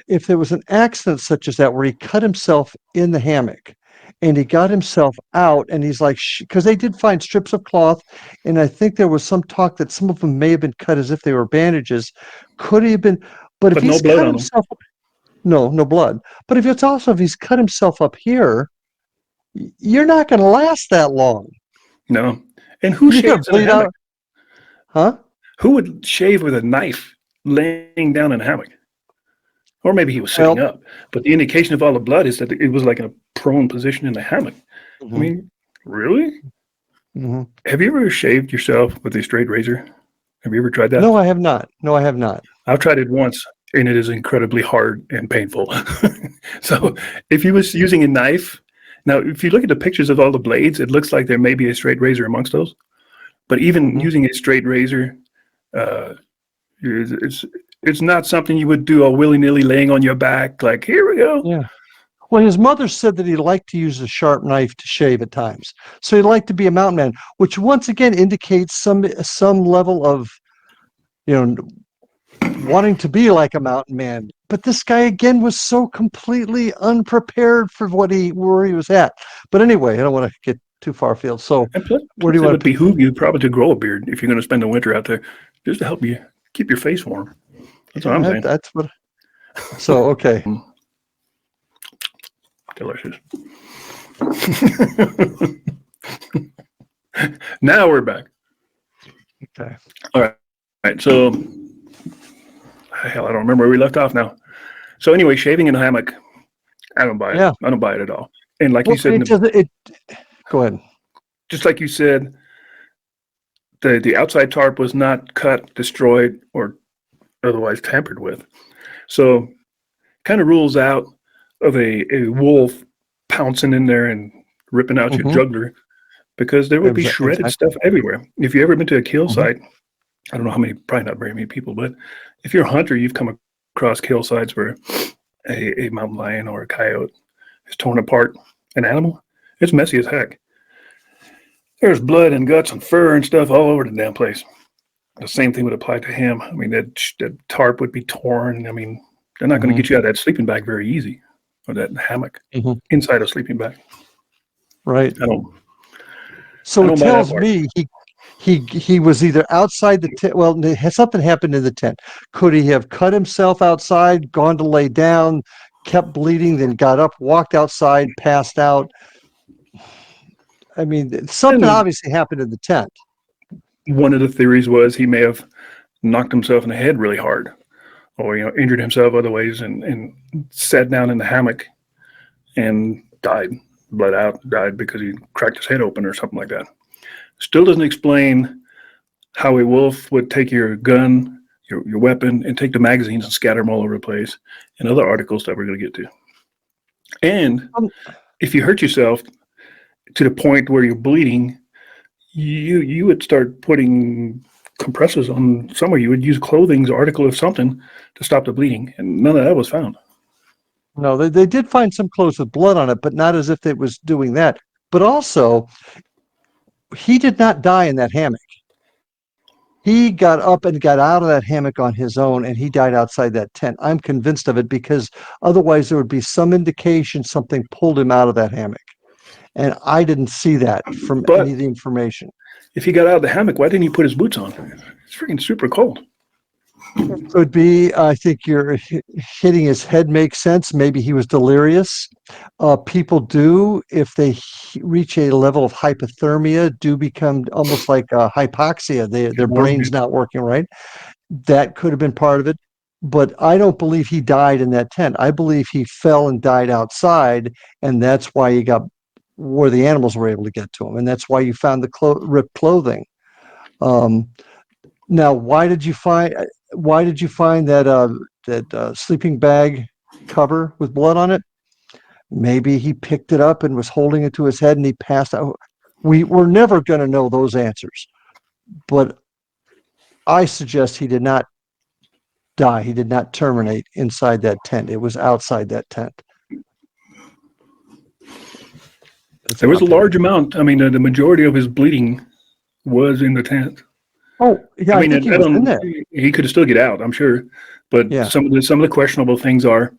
if there was an accident such as that where he cut himself in the hammock and he got himself out, and he's like, because they did find strips of cloth, and I think there was some talk that some of them may have been cut as if they were bandages. Could he have been? But if he's cut himself, no blood. But if he's cut himself up here, you're not going to last that long. No. And who shaves in a hammock? Huh? Who would shave with a knife laying down in a hammock? Or maybe he was sitting up. But the indication of all the blood is that it was like in a prone position in the hammock. I mean, really? Have you ever shaved yourself with a straight razor? Have you ever tried that? No, I have not. I've tried it once, and it is incredibly hard and painful. So if he was using a knife, now if you look at the pictures of all the blades, it looks like there may be a straight razor amongst those. But even using a straight razor, it's not something you would do all willy-nilly laying on your back like, here we go. Yeah. Well, his mother said that he liked to use a sharp knife to shave at times. So he liked to be a mountain man, which once again indicates some level of, wanting to be like a mountain man. But this guy again was so completely unprepared for where he was at. But anyway, I don't want to get too far afield. So where do you want to behoove you probably to grow a beard if you're going to spend the winter out there, just to help you keep your face warm. That's what I'm saying. That's what. So okay. Delicious. Now we're back. Okay. All right. All right. So, hell, I don't remember where we left off now. So anyway, shaving in a hammock, I don't buy it. Yeah. I don't buy it at all. And like Well, you said, go ahead. just like you said, the outside tarp was not cut, destroyed, or otherwise tampered with. So kind of rules out of a wolf pouncing in there and ripping out your jugular, because there would be shredded stuff everywhere. If you've ever been to a kill site, I don't know how many, probably not very many people, but if you're a hunter, you've come across kill sites where a mountain lion or a coyote has torn apart an animal. It's messy as heck. There's blood and guts and fur and stuff all over the damn place. The same thing would apply to him. I mean, that tarp would be torn. I mean, they're not going to get you out of that sleeping bag very easy, or that hammock inside a sleeping bag. Right. So it tells me he was either outside the tent. Well, something happened in the tent. Could he have cut himself outside, gone to lay down, kept bleeding, then got up, walked outside, passed out? I mean, something obviously happened in the tent. One of the theories was he may have knocked himself in the head really hard, or injured himself other ways, and sat down in the hammock and died, bled out, died because he cracked his head open or something like that. Still doesn't explain how a wolf would take your gun, your weapon, and take the magazines and scatter them all over the place, and other articles that we're going to get to. And if you hurt yourself to the point where you're bleeding, you would start putting compressors on somewhere. You would use clothing, article or something to stop the bleeding, and none of that was found. No, they did find some clothes with blood on it, but not as if it was doing that. But also, he did not die in that hammock. He got up and got out of that hammock on his own, and he died outside that tent. I'm convinced of it, because otherwise there would be some indication something pulled him out of that hammock. And I didn't see that from any of the information. If he got out of the hammock, why didn't he put his boots on? It's freaking super cold. Could be, I think you're hitting his head makes sense. Maybe he was delirious. People do, if they reach a level of hypothermia, do become almost like hypoxia. Their brain's not working right. That could have been part of it. But I don't believe he died in that tent. I believe he fell and died outside, and that's why he got where the animals were able to get to him, and that's why you found the ripped clothing. Now, why did you find that sleeping bag cover with blood on it? Maybe he picked it up and was holding it to his head and he passed out. We're never going to know those answers, but I suggest he did not die. He did not terminate inside that tent. It was outside that tent. There was a large amount. I mean, the majority of his bleeding was in the tent. Oh, yeah, I think he was in there. He could still get out, I'm sure. But some of the questionable things are,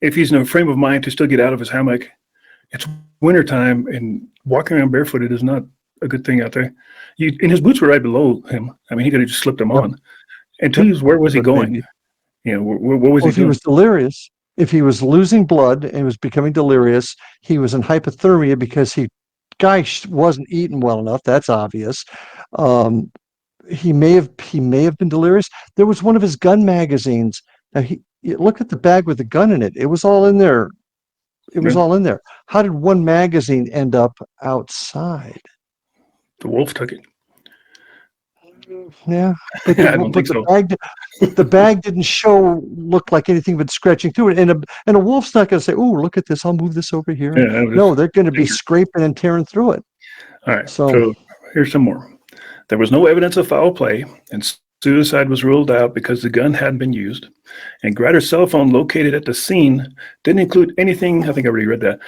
if he's in a frame of mind to still get out of his hammock, it's wintertime, and walking around barefooted is not a good thing out there. And his boots were right below him. I mean, he could have just slipped them on. And two, where was he going? What was he doing? If he was delirious, if he was losing blood and was becoming delirious, he was in hypothermia because guy wasn't eating well enough. That's obvious. He may have been delirious. There was one of his gun magazines. Now look at the bag with the gun in it. It was all in there. All in there. How did one magazine end up outside? The wolf took it. Yeah, but I don't think so. The bag didn't look like anything but scratching through it. And a wolf's not going to say, "Oh, look at this. I'll move this over here." Yeah, no, they're going to be scraping and tearing through it. All right. So here's some more. There was no evidence of foul play, and suicide was ruled out because the gun hadn't been used. And Grider's cell phone located at the scene didn't include anything, I think I already read that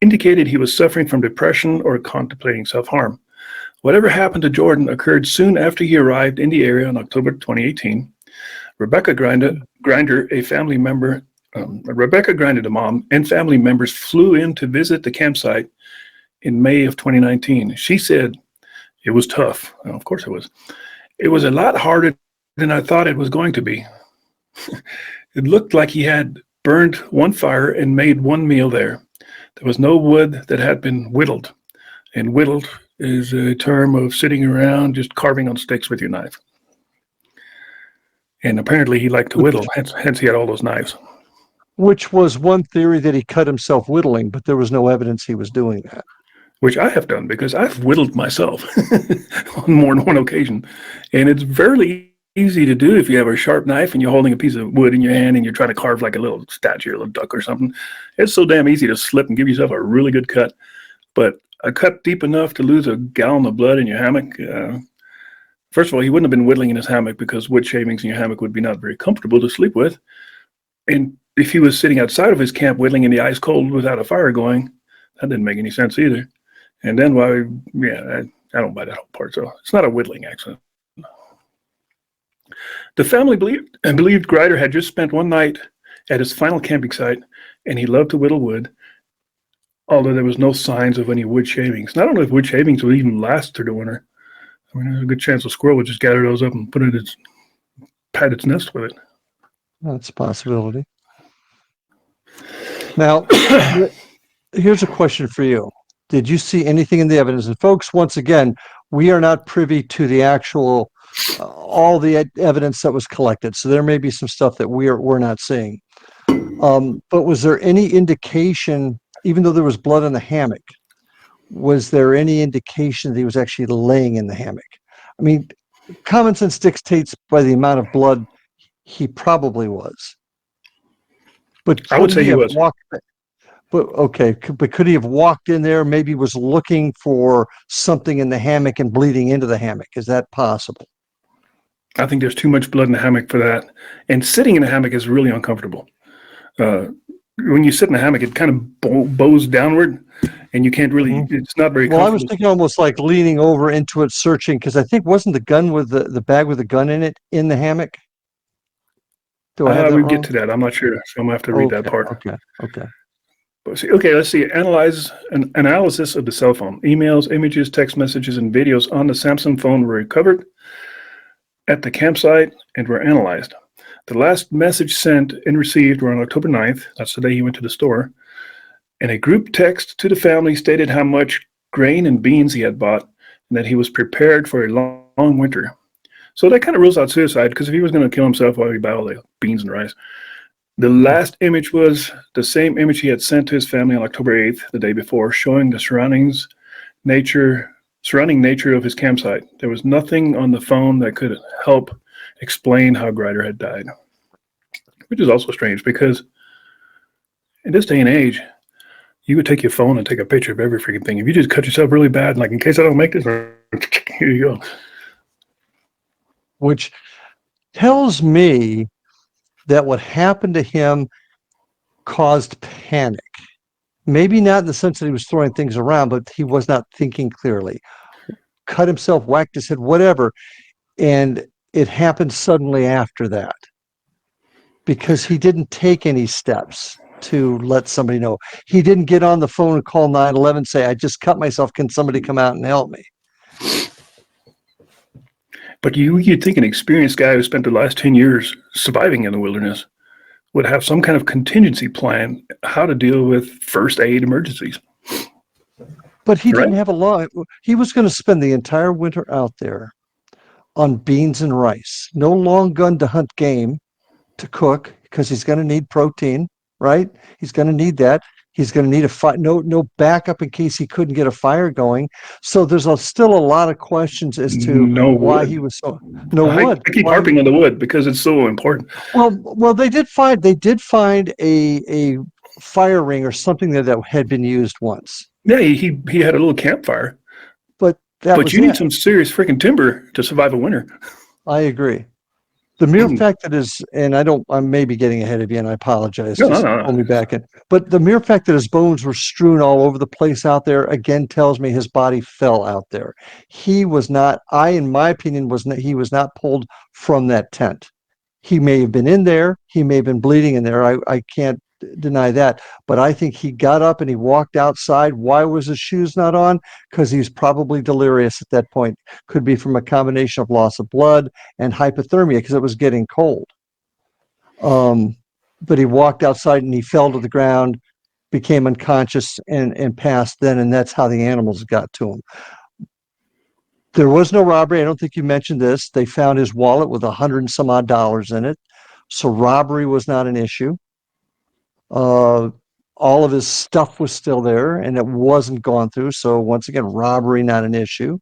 indicated he was suffering from depression or contemplating self-harm. Whatever happened to Jordan occurred soon after he arrived in the area in October 2018. Rebecca Grinder, a family member, Rebecca Grinder, the mom, and family members flew in to visit the campsite in May of 2019. She said, "It was tough." Well, of course it was. "It was a lot harder than I thought it was going to be." It looked like he had burned one fire and made one meal there. There was no wood that had been whittled. And whittled is a term of sitting around just carving on sticks with your knife. And apparently he liked to whittle, hence he had all those knives. Which was one theory, that he cut himself whittling, but there was no evidence he was doing that. Which I have done, because I've whittled myself on more than one occasion. And it's fairly easy to do if you have a sharp knife and you're holding a piece of wood in your hand and you're trying to carve like a little statue or a little duck or something. It's so damn easy to slip and give yourself a really good cut. But a cut deep enough to lose a gallon of blood in your hammock, first of all, he wouldn't have been whittling in his hammock, because wood shavings in your hammock would be not very comfortable to sleep with. And if he was sitting outside of his camp whittling in the ice cold without a fire going, that didn't make any sense either. And then I don't buy that whole part. So it's not a whittling accident. The family believed Grider had just spent one night at his final camping site, and he loved to whittle wood, although there was no signs of any wood shavings. And I don't know if wood shavings would even last through the winter. I mean, there's a good chance a squirrel would just gather those up and pad its nest with it. That's a possibility. Now, here's a question for you. Did you see anything in the evidence? And folks, once again, we are not privy to the actual, all the evidence that was collected. So there may be some stuff that we're not seeing. But was there any indication, even though there was blood in the hammock, was there any indication that he was actually laying in the hammock? I mean, common sense dictates by the amount of blood he probably was. But I would say he was. But could he have walked in there, maybe was looking for something in the hammock and bleeding into the hammock? Is that possible? I think there's too much blood in the hammock for that. And sitting in the hammock is really uncomfortable. When you sit in the hammock, it kind of bows downward, and you can't really, it's not very comfortable. Well, I was thinking almost like leaning over into it, searching, because I think wasn't the gun with the bag with the gun in it in the hammock? Do I have that we wrong? get to that. I'm not sure, so I'm going to have to read that part. Okay. Let's see. Analysis of the cell phone. Emails, images, text messages, and videos on the Samsung phone were recovered at the campsite and were analyzed. The last message sent and received were on October 9th. That's the day he went to the store. And a group text to the family stated how much grain and beans he had bought and that he was prepared for a long winter. So that kind of rules out suicide, because if he was going to kill himself, why would he buy all the beans and rice? The last image was the same image he had sent to his family on October 8th, the day before, showing the surrounding nature of his campsite. There was nothing on the phone that could help explain how Grider had died, which is also strange, because in this day and age, you would take your phone and take a picture of every freaking thing. If you just cut yourself really bad, like, in case I don't make this, here you go. Which tells me that what happened to him caused panic. Maybe not in the sense that he was throwing things around, but he was not thinking clearly. Cut himself, whacked his head, whatever. And it happened suddenly after that, because he didn't take any steps to let somebody know. He didn't get on the phone and call 911 and say, I just cut myself. Can somebody come out and help me? But you'd think an experienced guy who spent the last 10 years surviving in the wilderness would have some kind of contingency plan how to deal with first aid emergencies. But he didn't have a lot. He was going to spend the entire winter out there on beans and rice. No long gun to hunt game to cook, because he's going to need protein, right? He's going to need that. He's going to need no backup in case he couldn't get a fire going. So there's still a lot of questions as to why he was so wood. I keep harping on the wood because it's so important. Well, they did find a fire ring or something that had been used once. Yeah, he had a little campfire. But you need some serious freaking timber to survive a winter. I agree. The mere fact that I may be getting ahead of you, and I apologize. No. Pull me back in. But the mere fact that his bones were strewn all over the place out there, again, tells me his body fell out there. He was not, in my opinion, he was not pulled from that tent. He may have been in there. He may have been bleeding in there. I can't deny that. But I think he got up and he walked outside. Why was his shoes not on? Because he's probably delirious at that point. Could be from a combination of loss of blood and hypothermia, because it was getting cold. But he walked outside and he fell to the ground, became unconscious, and passed then, and that's how the animals got to him. There was no robbery. I don't think you mentioned this. They found his wallet with $100 and some odd in it. So robbery was not an issue. All of his stuff was still there and it wasn't gone through. So once again, robbery, not an issue.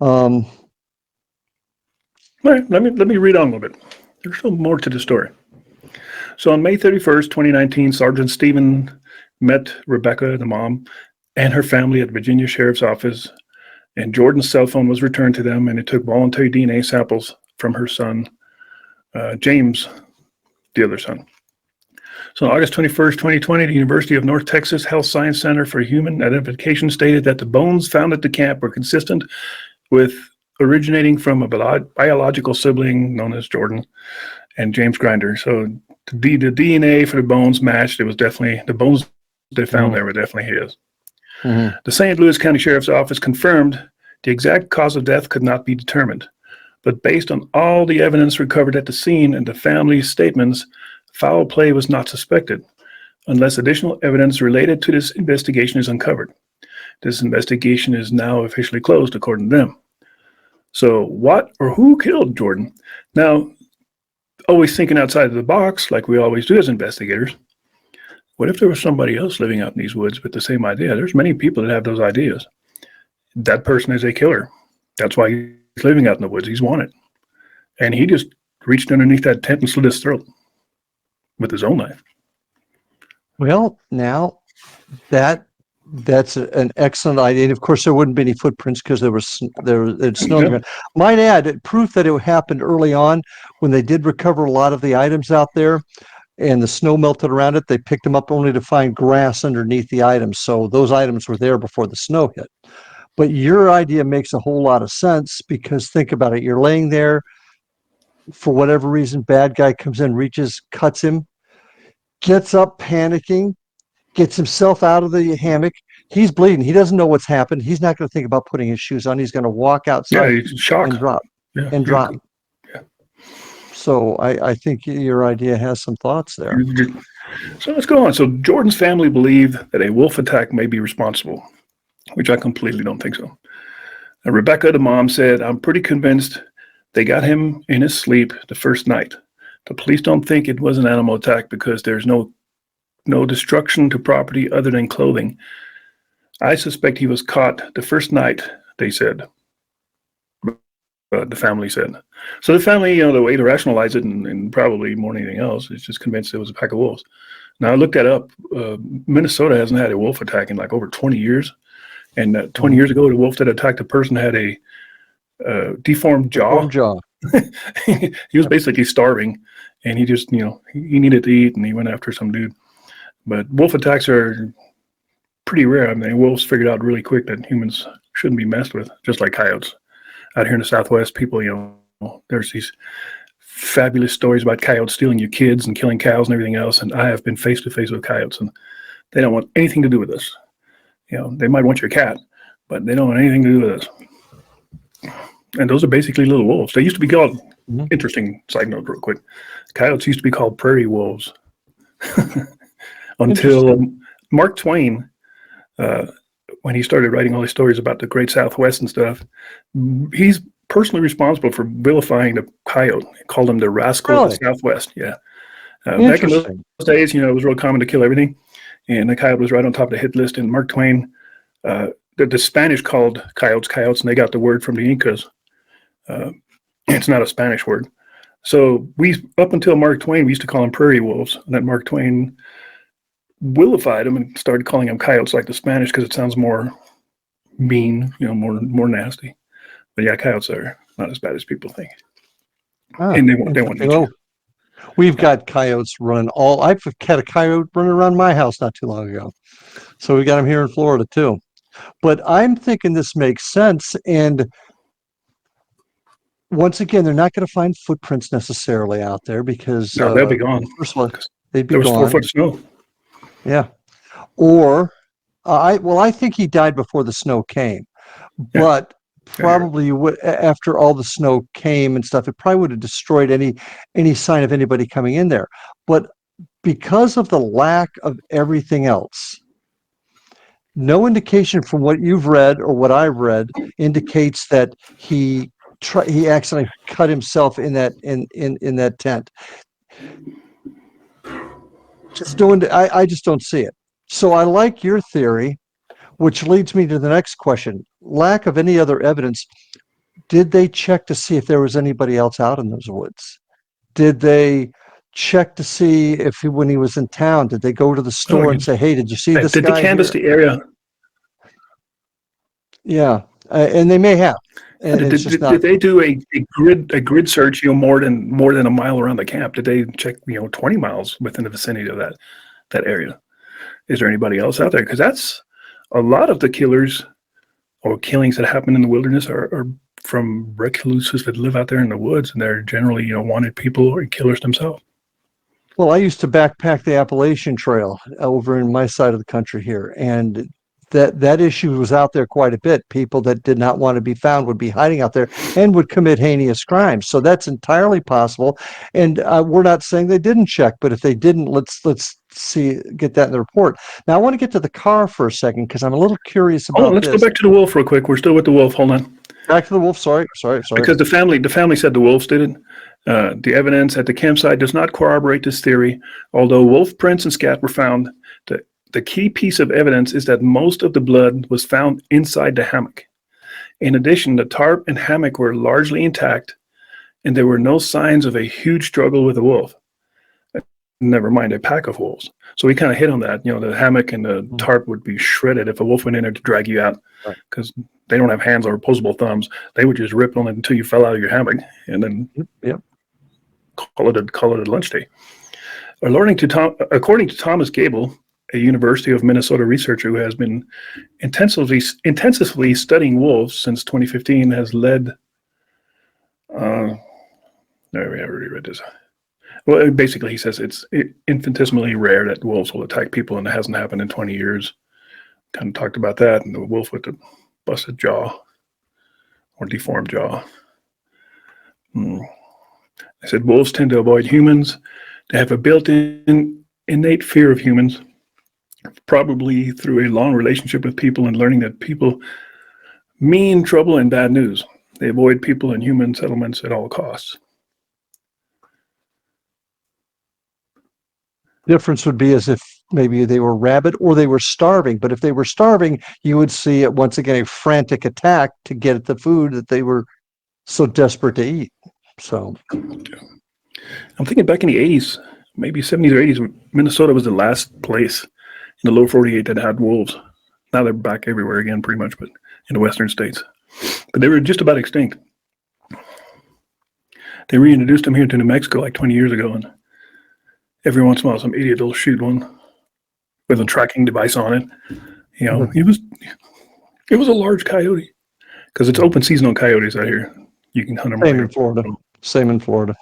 All right, let me read on a little bit. There's still more to the story. So on May 31st, 2019, Sergeant Stephen met Rebecca, the mom, and her family at Virginia Sheriff's Office, and Jordan's cell phone was returned to them, and it took voluntary DNA samples from her son, James, the other son. So on August 21st, 2020, the University of North Texas Health Science Center for Human Identification stated that the bones found at the camp were consistent with originating from a biological sibling known as Jordan and James Grinder. So the DNA for the bones matched. It was definitely, the bones they found there were definitely his. Mm-hmm. The St. Louis County Sheriff's Office confirmed the exact cause of death could not be determined, but based on all the evidence recovered at the scene and the family's statements, foul play was not suspected unless additional evidence related to this investigation is uncovered. This investigation is now officially closed, according to them. So what or who killed Jordan? Now, always thinking outside of the box, like we always do as investigators, what if there was somebody else living out in these woods with the same idea? There's many people that have those ideas. That person is a killer. That's why he's living out in the woods. He's wanted. And he just reached underneath that tent and slit his throat with his own knife. Well, now that's an excellent idea. And of course, there wouldn't be any footprints because there was snow on the ground. Might add, proof that it happened early on when they did recover a lot of the items out there and the snow melted around it. They picked them up only to find grass underneath the items. So those items were there before the snow hit. But your idea makes a whole lot of sense because think about it. You're laying there for whatever reason, bad guy comes in, reaches, cuts him, gets up panicking, gets himself out of the hammock. He's bleeding. He doesn't know what's happened. He's not going to think about putting his shoes on. He's going to walk outside and drop. Yeah. So I think your idea has some thoughts there. So let's go on. So Jordan's family believed that a wolf attack may be responsible, which I completely don't think so. Rebecca, the mom, said, "I'm pretty convinced they got him in his sleep the first night. The police don't think it was an animal attack because there's no destruction to property other than clothing. I suspect he was caught the first night," they said. The family said. So the family, the way to rationalize it and probably more than anything else is just convinced it was a pack of wolves. Now I looked that up. Minnesota hasn't had a wolf attack in like over 20 years. And 20 years ago, the wolf that attacked a person had a deformed jaw. He was basically starving, and he just, he needed to eat, and he went after some dude. But wolf attacks are pretty rare. I mean, wolves figured out really quick that humans shouldn't be messed with, just like coyotes. Out here in the Southwest, people, there's these fabulous stories about coyotes stealing your kids and killing cows and everything else. And I have been face to face with coyotes, and they don't want anything to do with us. They might want your cat, but they don't want anything to do with us. And those are basically little wolves. They used to be called, interesting side note real quick, coyotes used to be called prairie wolves until Mark Twain, when he started writing all these stories about the Great Southwest and stuff, he's personally responsible for vilifying the coyote. He called him the rascal of the Southwest. Yeah. Back in those days, it was real common to kill everything. And the coyote was right on top of the hit list. And Mark Twain, the Spanish called coyotes, and they got the word from the Incas. It's not a Spanish word. So up until Mark Twain, we used to call them prairie wolves. And then Mark Twain vilified them and started calling them coyotes like the Spanish because it sounds more mean, more nasty. But yeah, coyotes are not as bad as people think. And they won't eat you. We've got coyotes running I've had a coyote running around my house not too long ago. So we got them here in Florida too. But I'm thinking this makes sense. And once again, they're not going to find footprints necessarily out there because they'll be gone. First of all, they'd be there was gone. 4 foot of snow. Yeah. Or I think he died before the snow came. Yeah. But probably after all the snow came and stuff, it probably would have destroyed any sign of anybody coming in there. But because of the lack of everything else, no indication from what you've read or what I've read indicates that he accidentally cut himself in that tent. I just don't see it. So I like your theory, which leads me to the next question. Lack of any other evidence. Did they check to see if there was anybody else out in those woods? Did they check to see if when he was in town, did they go to the store and say, "Hey, did you see this Did they guy canvass here?" the area? Yeah, and they may have. And Did, it's did, just did not. did they do a grid search? More than a mile around the camp. Did they check 20 miles within the vicinity of that area? Is there anybody else out there? Because that's a lot of the killers or killings that happen in the wilderness are from recluses that live out there in the woods, and they're generally wanted people or killers themselves. Well, I used to backpack the Appalachian Trail over in my side of the country here, and that issue was out there quite a bit. People that did not want to be found would be hiding out there and would commit heinous crimes. So that's entirely possible. And we're not saying they didn't check, but if they didn't, let's get that in the report. Now I want to get to the car for a second because I'm a little curious Hold on, about let's go this. back to the wolf real quick. We're still with the wolf. Hold on. Back to the wolf. Sorry. Because the family said the wolves did it. The evidence at the campsite does not corroborate this theory. Although wolf prints and scat were found, the key piece of evidence is that most of the blood was found inside the hammock. In addition, the tarp and hammock were largely intact, and there were no signs of a huge struggle with a wolf. Never mind a pack of wolves. So we kind of hit on that. The hammock and the tarp would be shredded if a wolf went in there to drag you out, because they don't have hands or opposable thumbs. They would just rip on it until you fell out of your hammock, and then call it a lunch day. According to Thomas Gable, a University of Minnesota researcher who has been intensively studying wolves since 2015, has led. No, we already read this. Well, basically, he says it's infinitesimally rare that wolves will attack people, and it hasn't happened in 20 years. Kind of talked about that, and the wolf with the busted jaw or deformed jaw. I said wolves tend to avoid humans. They have a built-in innate fear of humans, probably through a long relationship with people and learning that people mean trouble and bad news. They avoid people and human settlements at all costs. Difference would be as if maybe they were rabid or they were starving. But if they were starving, you would see it once again a frantic attack to get at the food that they were so desperate to eat. So I'm thinking back in the 80s, maybe 70s or 80s, Minnesota was the last place in the lower 48 that had wolves. Now they're back everywhere again, pretty much, but in the western states. But they were just about extinct. They reintroduced them here to New Mexico like 20 years ago, and every once in a while, some idiot will shoot one with a tracking device on it. It was a large coyote, because it's open season on coyotes out here. You can hunt them. Same in Florida.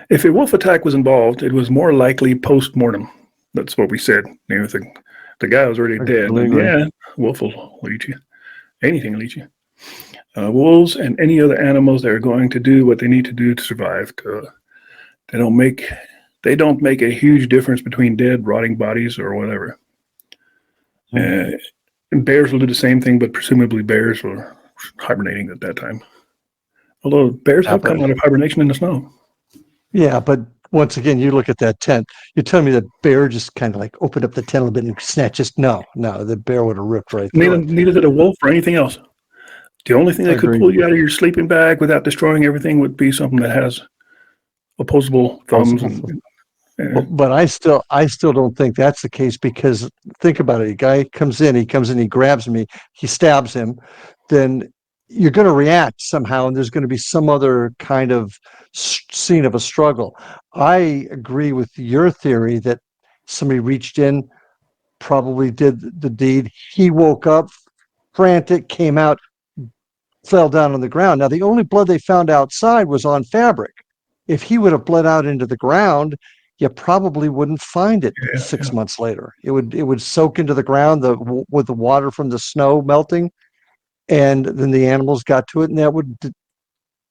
If a wolf attack was involved, it was more likely post-mortem. That's what we said. The guy was already dead. Yeah, wolf will eat you. Anything will eat you. Wolves and any other animals that are going to do what they need to do to survive. They don't make a huge difference between dead, rotting bodies or whatever. And bears will do the same thing, but presumably bears were hibernating at that time. Although bears have come out of hibernation in the snow. Yeah, but once again, you look at that tent. You're telling me that bear just kind of like opened up the tent a little bit and snatched. Just no, the bear would have ripped right through it. Neither did a wolf or anything else. The only thing that could pull you out of your sleeping bag without destroying everything would be something that has opposable thumbs. But I still don't think that's the case, because think about it. A guy comes in, he grabs me, he stabs him, then you're going to react somehow, and there's going to be some other kind of scene of a struggle. I agree with your theory that somebody reached in, probably did the deed. He woke up frantic, came out, fell down on the ground. Now, the only blood they found outside was on fabric. If he would have bled out into the ground, you probably wouldn't find it 6 months later. It would soak into the ground with the water from the snow melting, and then the animals got to it, and that would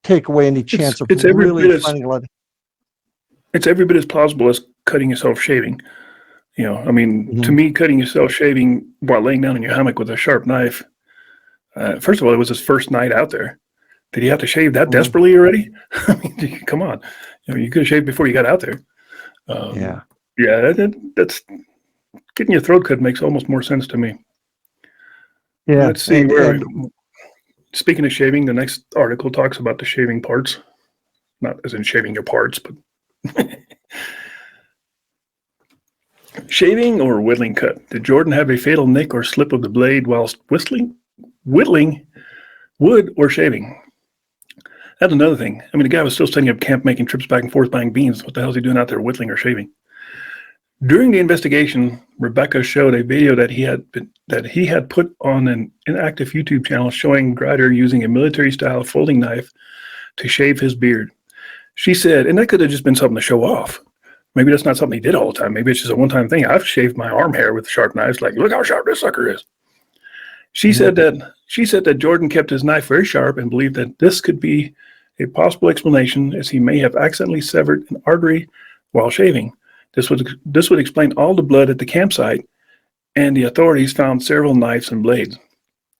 take away any chance of really finding a lot. It's every bit as plausible as cutting yourself shaving. You know, I mean, to me, cutting yourself shaving while laying down in your hammock with a sharp knife. First of all, it was his first night out there. Did he have to shave that desperately already? I mean, come on. You know, you could have shaved before you got out there. Yeah. Yeah, that's getting your throat cut makes almost more sense to me. Yeah. Let's see speaking of shaving, the next article talks about the shaving parts. Not as in shaving your parts, but shaving or whittling cut. Did Jordan have a fatal nick or slip of the blade whilst whittling wood or shaving? That's another thing. I mean, the guy was still setting up camp, making trips back and forth, buying beans. What the hell is he doing out there, whittling or shaving? During the investigation, Rebecca showed a video that he had put on an inactive YouTube channel showing Grider using a military-style folding knife to shave his beard. She said, and that could have just been something to show off. Maybe that's not something he did all the time. Maybe it's just a one-time thing. I've shaved my arm hair with sharp knives. Like, look how sharp this sucker is. She said that Jordan kept his knife very sharp and believed that this could be a possible explanation, as he may have accidentally severed an artery while shaving. This would explain all the blood at the campsite, and the authorities found several knives and blades.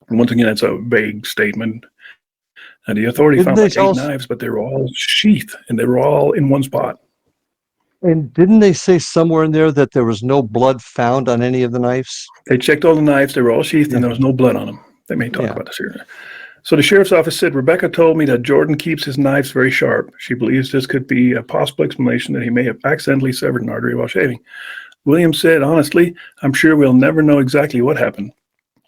And once again, that's a vague statement. And the authorities found like 8 knives, but they were all sheathed, and they were all in one spot. And didn't they say somewhere in there that there was no blood found on any of the knives? They checked all the knives. They were all sheathed, and there was no blood on them. They may talk about this here. So the sheriff's office said, Rebecca told me that Jordan keeps his knives very sharp. She believes this could be a possible explanation that he may have accidentally severed an artery while shaving. Williams said, honestly, I'm sure we'll never know exactly what happened.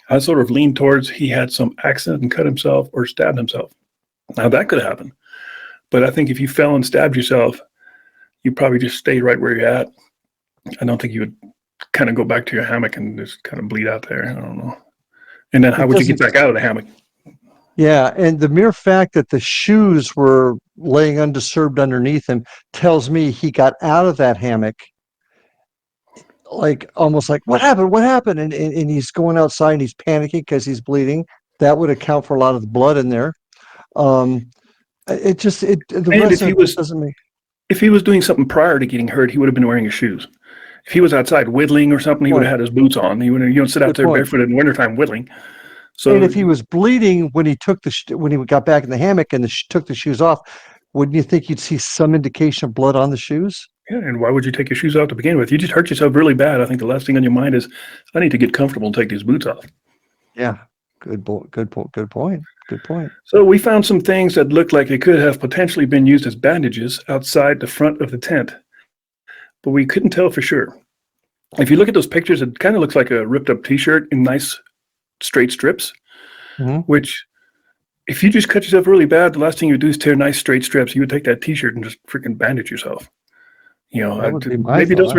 I sort of leaned towards he had some accident and cut himself or stabbed himself. Now that could happen. But I think if you fell and stabbed yourself, you probably just stayed right where you're at. I don't think you would kind of go back to your hammock and just kind of bleed out there. I don't know. And then how would you get back out of the hammock? Yeah, and the mere fact that the shoes were laying undisturbed underneath him tells me he got out of that hammock like almost like, what happened? And he's going outside and he's panicking because he's bleeding. That would account for a lot of the blood in there. If he was doing something prior to getting hurt, he would have been wearing his shoes. If he was outside whittling or something, he would have had his boots on. He wouldn't sit out there barefooted in wintertime whittling. So, and if he was bleeding when he got back in the hammock and took the shoes off, wouldn't you think you'd see some indication of blood on the shoes? Yeah, and why would you take your shoes off to begin with? You just hurt yourself really bad. I think the last thing on your mind is, I need to get comfortable and take these boots off. Yeah, good point. So we found some things that looked like it could have potentially been used as bandages outside the front of the tent, but we couldn't tell for sure. If you look at those pictures, it kind of looks like a ripped up T-shirt in nice straight strips, which if you just cut yourself really bad, the last thing you do is tear nice straight strips. You would take that T-shirt and just freaking bandage yourself. You know,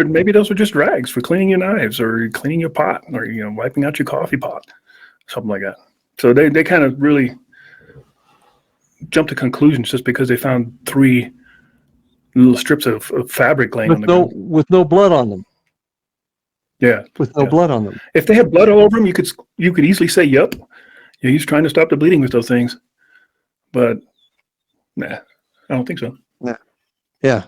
maybe those were just rags for cleaning your knives or cleaning your pot or, you know, wiping out your coffee pot, something like that. So they kind of really jumped to conclusions just because they found 3 little strips of fabric laying on the ground. With no blood on them. Yeah. With no blood on them. If they had blood all over them, you could easily say, yup. Yeah, he's trying to stop the bleeding with those things. But, nah, I don't think so. Yeah.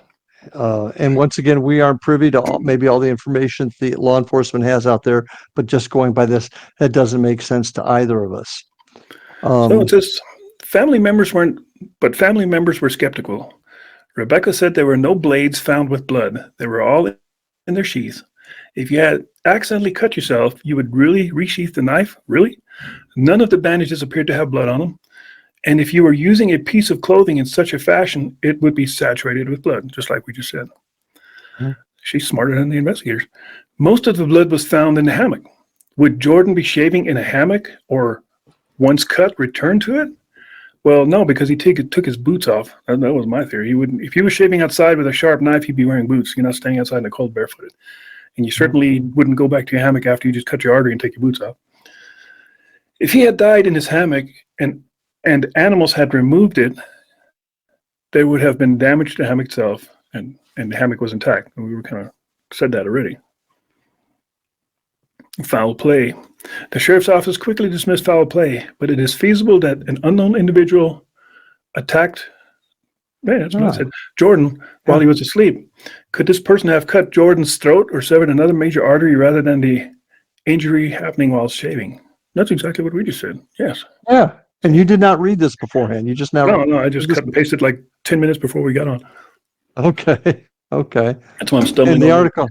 And once again, we aren't privy to maybe all the information the law enforcement has out there, but just going by this, that doesn't make sense to either of us. So it says family members were skeptical. Rebecca said there were no blades found with blood. They were all in their sheaths. If you had accidentally cut yourself, you would really resheath the knife? Really? None of the bandages appeared to have blood on them. And if you were using a piece of clothing in such a fashion, it would be saturated with blood, just like we just said. She's smarter than the investigators. Most of the blood was found in the hammock. Would Jordan be shaving in a hammock or once cut, return to it? Well, no, because he took his boots off. That was my theory. If he was shaving outside with a sharp knife, he'd be wearing boots. You're not staying outside in the cold barefooted. And you certainly wouldn't go back to your hammock after you just cut your artery and take your boots off. If he had died in his hammock and animals had removed it, there would have been damage to the hammock itself, and the hammock was intact. And we were kind of said that already. Foul play. The sheriff's office quickly dismissed foul play, but it is feasible that an unknown individual attacked, that's what I said, Jordan while he was asleep. Could this person have cut Jordan's throat or severed another major artery rather than the injury happening while shaving? That's exactly what we just said. Yes. Yeah. And you did not read this beforehand. You just now. No, I read just this. cut and pasted like 10 minutes before we got on. Okay. Okay. That's why I'm And stumbling the over. article.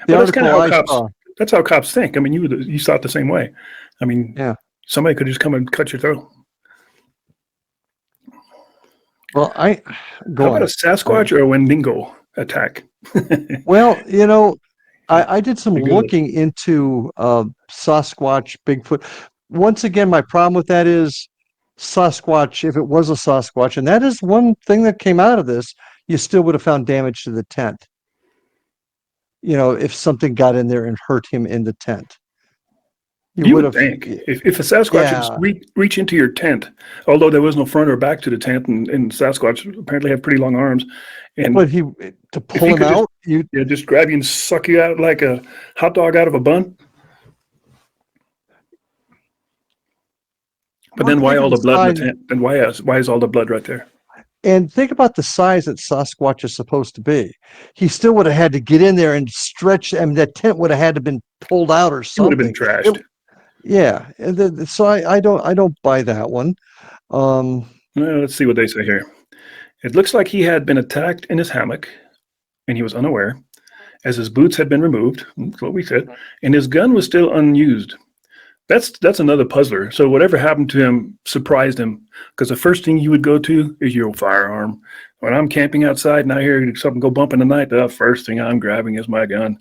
The But that's kind article of how I cops. saw. That's how cops think. I mean, you saw it the same way. I mean, Yeah. somebody could just come and cut your throat. Well, How go about a on. Sasquatch or a Wendigo attack? Well, I did some looking into Sasquatch, Bigfoot. Once again, my problem with that is Sasquatch, if it was a Sasquatch, and that is one thing that came out of this, you still would have found damage to the tent. If something got in there and hurt him in the tent. You would think if a Sasquatch would reach into your tent, although there was no front or back to the tent, and Sasquatch apparently have pretty long arms, and but to pull him out, just grab you and suck you out like a hot dog out of a bun. But then why all the blood in the tent? And why is all the blood right there? And think about the size that Sasquatch is supposed to be. He still would have had to get in there and stretch. I mean, that tent would have had to been pulled out or something. It would have been trashed. Yeah, so I don't buy that one. Well, let's see what they say here. It looks like he had been attacked in his hammock, and he was unaware, as his boots had been removed. That's what we said, and his gun was still unused. That's another puzzler. So whatever happened to him surprised him, because the first thing you would go to is your firearm. When I'm camping outside and I hear something go bump in the night, the first thing I'm grabbing is my gun.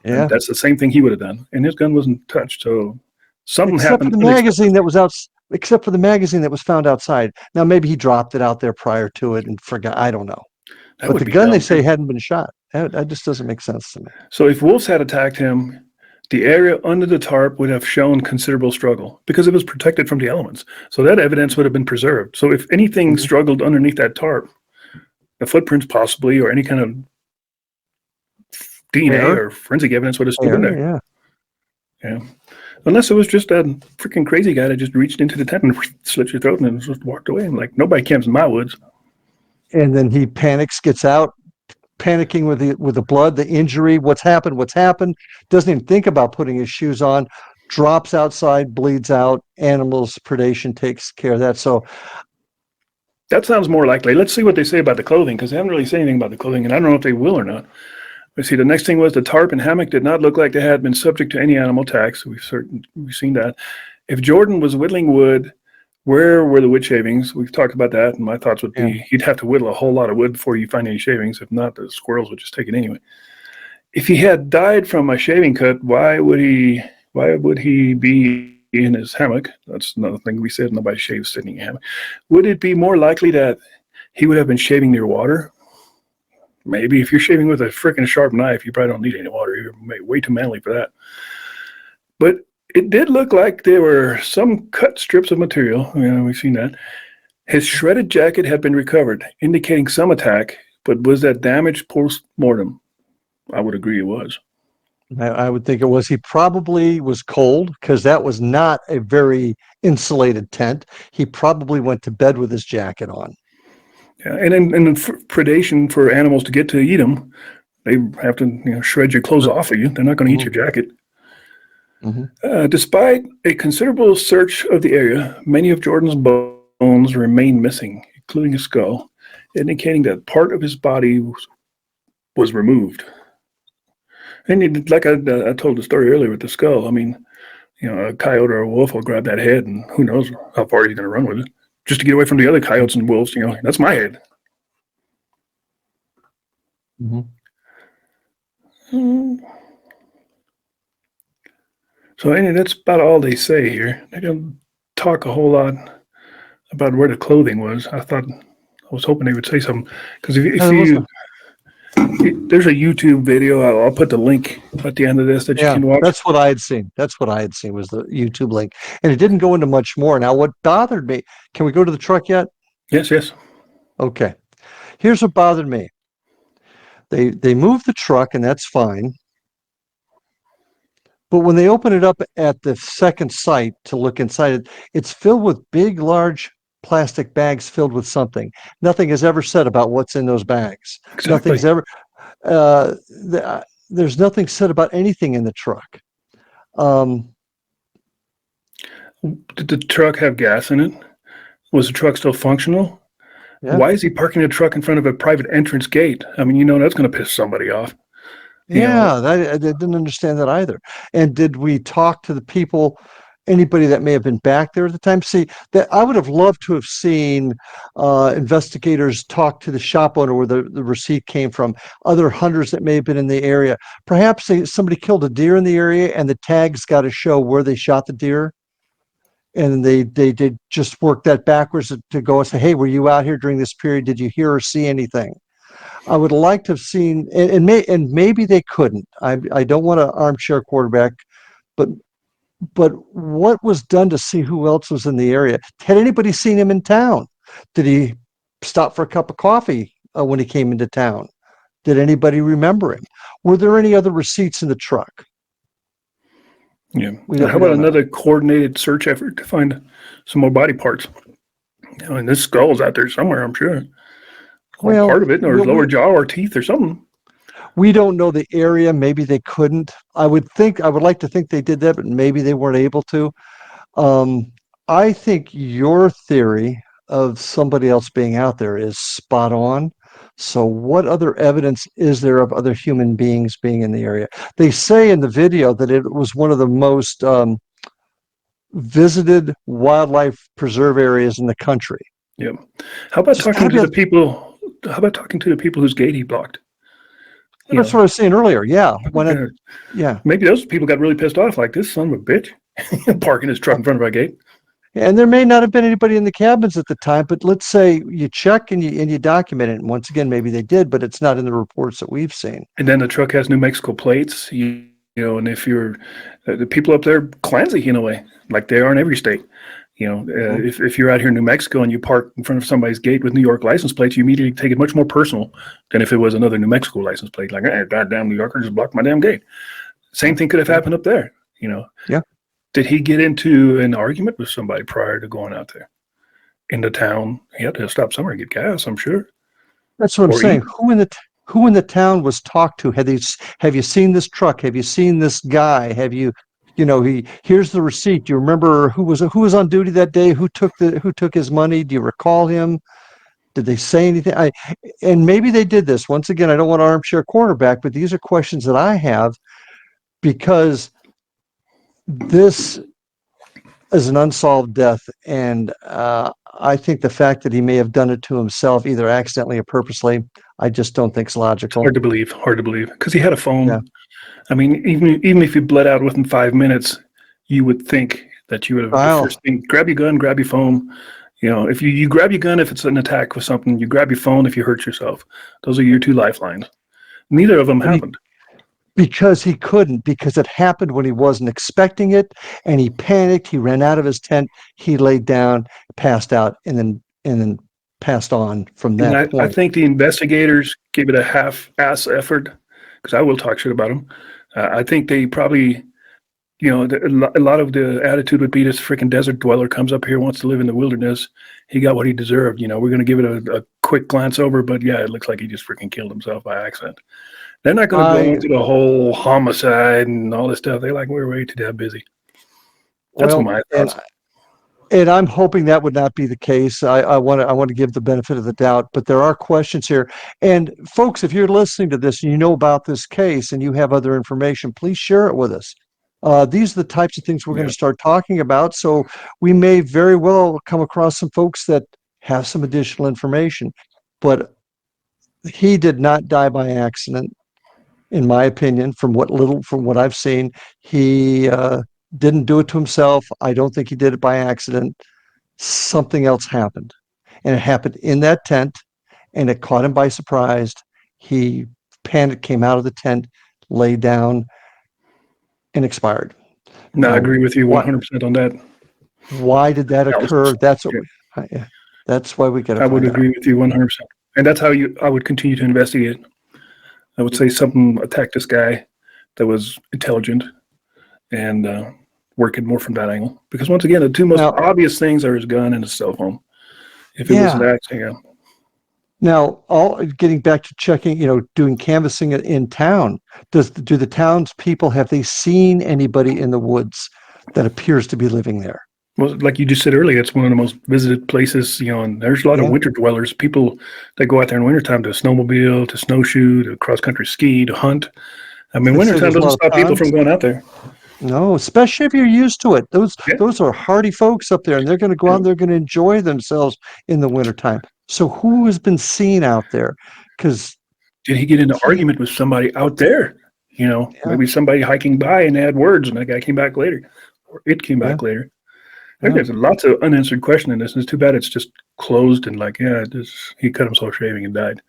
Yeah, and that's the same thing he would have done, and his gun wasn't touched. So something happened. Except for the magazine that was out. Except for the magazine that was found outside. Now maybe he dropped it out there prior to it and forgot. I don't know. But the gun they say hadn't been shot. That just doesn't make sense to me. So if wolves had attacked him, the area under the tarp would have shown considerable struggle because it was protected from the elements. So that evidence would have been preserved. So if anything struggled underneath that tarp, the footprints possibly, or any kind of DNA or forensic evidence would have still been there. Yeah. Unless it was just a freaking crazy guy that just reached into the tent and slit your throat and just walked away. And like, nobody camps in my woods. And then he panics, gets out, panicking with the blood, the injury, what's happened, doesn't even think about putting his shoes on, drops outside, bleeds out, animals predation takes care of that. So that sounds more likely. Let's see what they say about the clothing, because they haven't really said anything about the clothing, and I don't know if they will or not. Let's see, the next thing was the tarp and hammock did not look like they had been subject to any animal attacks. We've seen that. If Jordan was whittling wood, where were the wood shavings? We've talked about that, and my thoughts would be you'd have to whittle a whole lot of wood before you find any shavings. If not, the squirrels would just take it anyway. If he had died from a shaving cut, why would he be in his hammock? That's another thing we said. Nobody shaves sitting in a hammock. Would it be more likely that he would have been shaving near water? Maybe. If you're shaving with a freaking sharp knife, you probably don't need any water. You're way too manly for that. But it did look like there were some cut strips of material. We've seen that. His shredded jacket had been recovered, indicating some attack, but was that damage post-mortem? I would agree it was. I would think it was. He probably was cold because that was not a very insulated tent. He probably went to bed with his jacket on. Yeah, and predation for animals to get to eat them, they have to shred your clothes off of you. They're not going to eat your jacket. Despite a considerable search of the area, many of Jordan's bones remain missing, including his skull, indicating that part of his body was removed. And like I told the story earlier with the skull, I mean, a coyote or a wolf will grab that head, and who knows how far he's going to run with it, just to get away from the other coyotes and wolves. That's my head. So anyway, that's about all they say here. They don't talk a whole lot about where the clothing was. I was hoping they would say something, because there's a YouTube video. I'll put the link at the end of this that you can watch. That's what I had seen. Was the YouTube link, and it didn't go into much more. Now, what bothered me? Can we go to the truck yet? Yes. Okay. Here's what bothered me. They moved the truck, and that's fine. But when they open it up at the second site to look inside it, it's filled with big, large plastic bags filled with something. Nothing is ever said about what's in those bags. Exactly. There's nothing said about anything in the truck. Did the truck have gas in it? Was the truck still functional? Yeah. Why is he parking a truck in front of a private entrance gate? I mean, that's going to piss somebody off. Yeah, I didn't understand that either. And did we talk to the people, anybody that may have been back there at the time? See, that I would have loved to have seen investigators talk to the shop owner where the receipt came from, other hunters that may have been in the area. Perhaps somebody killed a deer in the area and the tags got to show where they shot the deer. And they did just work that backwards to go and say, hey, were you out here during this period? Did you hear or see anything? I would like to have seen, and maybe they couldn't. I don't want an armchair quarterback, but what was done to see who else was in the area? Had anybody seen him in town? Did he stop for a cup of coffee when he came into town? Did anybody remember him? Were there any other receipts in the truck? Yeah. How about another coordinated search effort to find some more body parts? And this skull's out there somewhere, I'm sure. Well, part of it, or his lower jaw, or teeth, or something. We don't know the area. Maybe they couldn't. I would like to think they did that, but maybe they weren't able to. I think your theory of somebody else being out there is spot on. So what other evidence is there of other human beings being in the area? They say in the video that it was one of the most visited wildlife preserve areas in the country. Yeah. How about talking to the people? How about talking to the people whose gate he blocked? That's what I was saying earlier. Yeah. Yeah. Maybe those people got really pissed off, like, this son of a bitch parking his truck in front of our gate. And there may not have been anybody in the cabins at the time, but let's say you check and you document it. And once again, maybe they did, but it's not in the reports that we've seen. And then the truck has New Mexico plates, and if you're the people up there, clansy in a way, like they are in every state. If you're out here in New Mexico and you park in front of somebody's gate with New York license plates, you immediately take it much more personal than if it was another New Mexico license plate. Like, hey, goddamn New Yorker just blocked my damn gate. Same thing could have happened up there. Yeah. Did he get into an argument with somebody prior to going out there into town? He had to stop somewhere and get gas, I'm sure. That's what I'm saying. Who in the town was talked to? Have you seen this truck? Have you seen this guy? Have you? Here's the receipt. Do you remember who was on duty that day? Who took his money? Do you recall him? Did they say anything? And maybe they did this. Once again, I don't want to armchair quarterback, but these are questions that I have because this is an unsolved death, and I think the fact that he may have done it to himself, either accidentally or purposely, I just don't think it's logical. Hard to believe, because he had a phone. Yeah. I mean, even if you bled out within 5 minutes, you would think that you would have the first thing, grab your gun, grab your phone. If you grab your gun if it's an attack with something, you grab your phone if you hurt yourself. Those are your two lifelines. Neither of them happened. Because he couldn't, because it happened when he wasn't expecting it, and he panicked. He ran out of his tent. He laid down, passed out, and then passed on from that point. I think the investigators gave it a half-ass effort, because I will talk shit about them. I think they probably, a lot of the attitude would be this freaking desert dweller comes up here, wants to live in the wilderness. He got what he deserved. We're going to give it a quick glance over, but yeah, it looks like he just freaking killed himself by accident. They're not going to go into the whole homicide and all this stuff. They're like, we're way too damn busy. That's my thoughts. And I'm hoping that would not be the case. I want to give the benefit of the doubt, but there are questions here. And folks, if you're listening to this and you know about this case and you have other information, please share it with us. These are the types of things we're going to start talking about. So we may very well come across some folks that have some additional information. But he did not die by accident, in my opinion. From what I've seen, he didn't do it to himself. I don't think he did it by accident. Something else happened, and it happened in that tent, and it caught him by surprise. He panicked, came out of the tent, lay down, and expired. No, I agree with you 100% on that. Why did that occur? That's why we got to. I would agree with you 100%, and that's how I would continue to investigate. I would say something attacked this guy that was intelligent and working more from that angle. Because once again, the two most obvious things are his gun and his cell phone. If it was an accident, Now, all getting back to checking, doing canvassing in town. Do the townspeople, have they seen anybody in the woods that appears to be living there? Well, like you just said earlier, it's one of the most visited places, and there's a lot of Yeah. winter dwellers, people that go out there in wintertime to snowmobile, to snowshoe, to cross-country ski, to hunt. I mean, They say wintertime there's a doesn't lot of stop people from ponds. going out there. No, especially if you're used to it. Those Yeah. those are hardy folks up there, and they're going to go out and they're going to enjoy themselves in the wintertime. So who has been seen out there? Because Did he get in an argument with somebody out there? yeah, Maybe somebody hiking by and had words, and that guy came back later, or it came yeah, back later. I think yeah. there's lots of unanswered question in this, and it's too bad it's just closed and like, yeah, he cut himself shaving and died.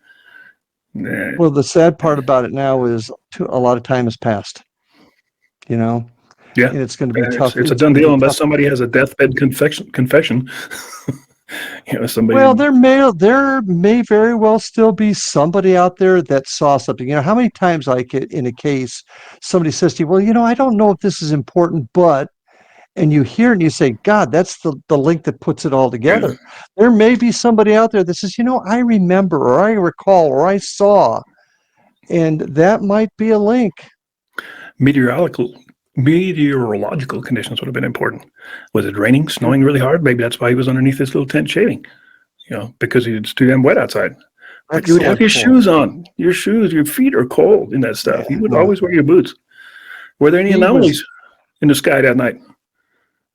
Nah. Well, the sad part about it now is a lot of time has passed, you know, Yeah, and it's going to be tough. it's a It's done going to deal be unless tough. somebody has a deathbed confession. Somebody. Well, there may very well still be somebody out there that saw something. How many times, like in a case, somebody says to you, "Well, I don't know if this is important, but," and you hear it and you say, "God, that's the link that puts it all Yeah. together." There may be somebody out there that says, "I remember, or I recall, or I saw," and that might be a link. Meteorological meteorological conditions would have been important. Was it raining, Yeah, snowing really hard? Maybe that's why he was underneath this little tent shaving. Because it's too damn wet outside. But you would have excellent your point. shoes on. Your feet are cold in that stuff. Yeah, You would no, always wear your boots. Were there any he was. anomalies in the sky that night?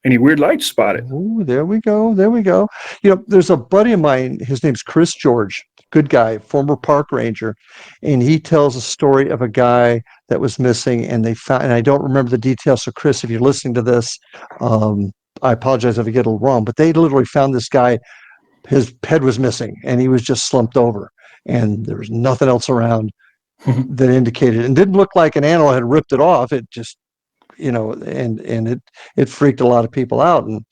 Any weird lights spotted? Ooh, there we go. There we go. There's a buddy of mine. His name's Chris George. Good guy, former park ranger, and he tells a story of a guy that was missing, and they found. And I don't remember the details. So, Chris, if you're listening to this, I apologize if I get a little wrong. But they literally found this guy. His head was missing, and he was just slumped over, and there was nothing else around that indicated. And didn't look like an animal had ripped it off. It just, and it freaked a lot of people out. And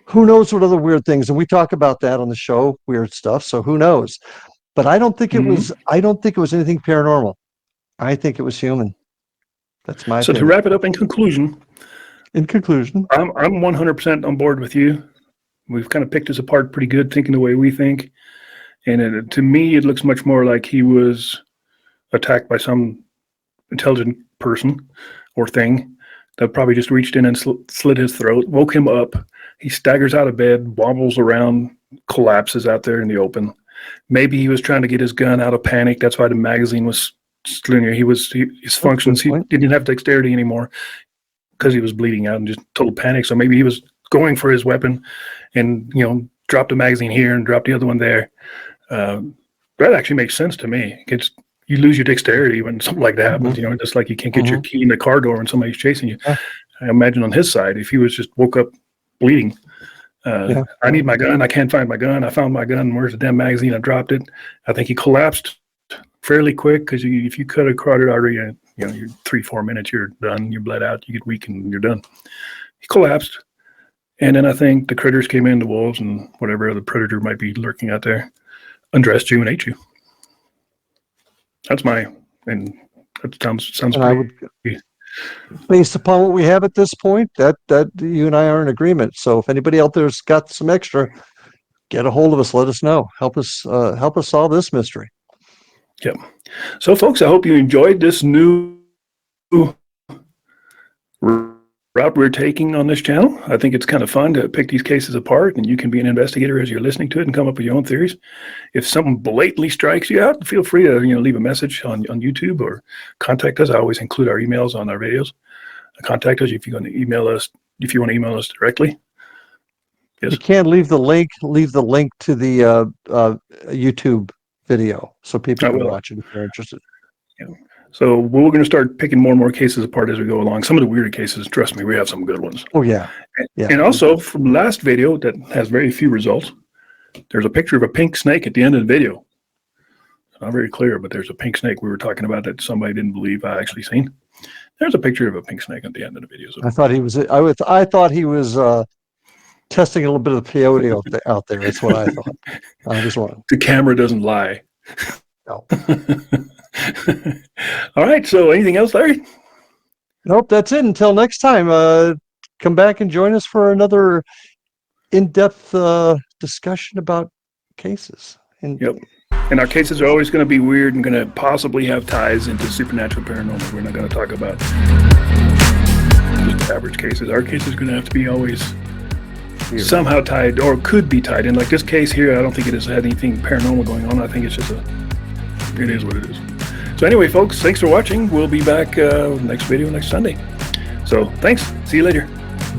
who knows what other weird things, and we talk about that on the show, weird stuff, so who knows. But I don't think it was anything paranormal. I think it was human. That's my So to opinion. wrap it up in conclusion, In conclusion, I'm 100% on board with you. We've kind of picked this apart pretty good, thinking the way we think. And to me, it looks much more like he was attacked by some intelligent person or thing that probably just reached in and slit his throat, woke him up. He staggers out of bed, wobbles around, collapses out there in the open. Maybe he was trying to get his gun out of panic. That's why the magazine was slitting. His functions. He didn't have dexterity anymore because he was bleeding out and just total panic. So maybe he was going for his weapon, and dropped the magazine here and dropped the other one there. That actually makes sense to me. You lose your dexterity when something like that happens. Just like you can't get your key in the car door when somebody's chasing you. yeah, I imagine on his side, if he was just woke up bleeding, yeah. I need my gun. I can't find my gun. I found my gun. Where's the damn magazine? I dropped it. I think he collapsed fairly quick because if you cut a carotid artery, you're 3-4 minutes, you're done. You're bled out. You get weak and you're done. He collapsed. And then I think the critters came in, the wolves and whatever other predator might be lurking out there, undressed you and ate you. And that sounds And pretty. I would, based upon what we have at this point, that you and I are in agreement. So if anybody out there's got some extra, get a hold of us. Let us know. Help us solve this mystery. Yep. So, folks, I hope you enjoyed this new route we're taking on this channel. I think it's kind of fun to pick these cases apart, and you can be an investigator as you're listening to it and come up with your own theories. If something blatantly strikes you out, feel free to leave a message on YouTube or contact us. I always include our emails on our videos. Contact us if you want to email us directly. Yes. You can leave the link to the YouTube video so people can watch it if they're interested. Yeah. So we're going to start picking more and more cases apart as we go along. Some of the weirder cases, trust me, we have some good ones. Oh yeah. Yeah. And also from last video that has very few results, there's a picture of a pink snake at the end of the video. It's not very clear, but there's a pink snake we were talking about that somebody didn't believe I actually seen. There's a picture of a pink snake at the end of the video. So. I thought he was testing a little bit of the peyote out there. That's what I thought. I just want. The camera doesn't lie. No. All right. So anything else, Larry? Nope. That's it. Until next time, come back and join us for another in-depth discussion about cases. And yep. And our cases are always going to be weird and going to possibly have ties into supernatural, paranormal. We're not going to talk about just average cases. Our case is going to have to be always somehow tied, or could be tied in. Like this case here, I don't think it has had anything paranormal going on. I think it's just it is what it is. So anyway, folks, thanks for watching. We'll be back next video next Sunday. So thanks. See you later.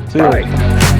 See you Bye. later.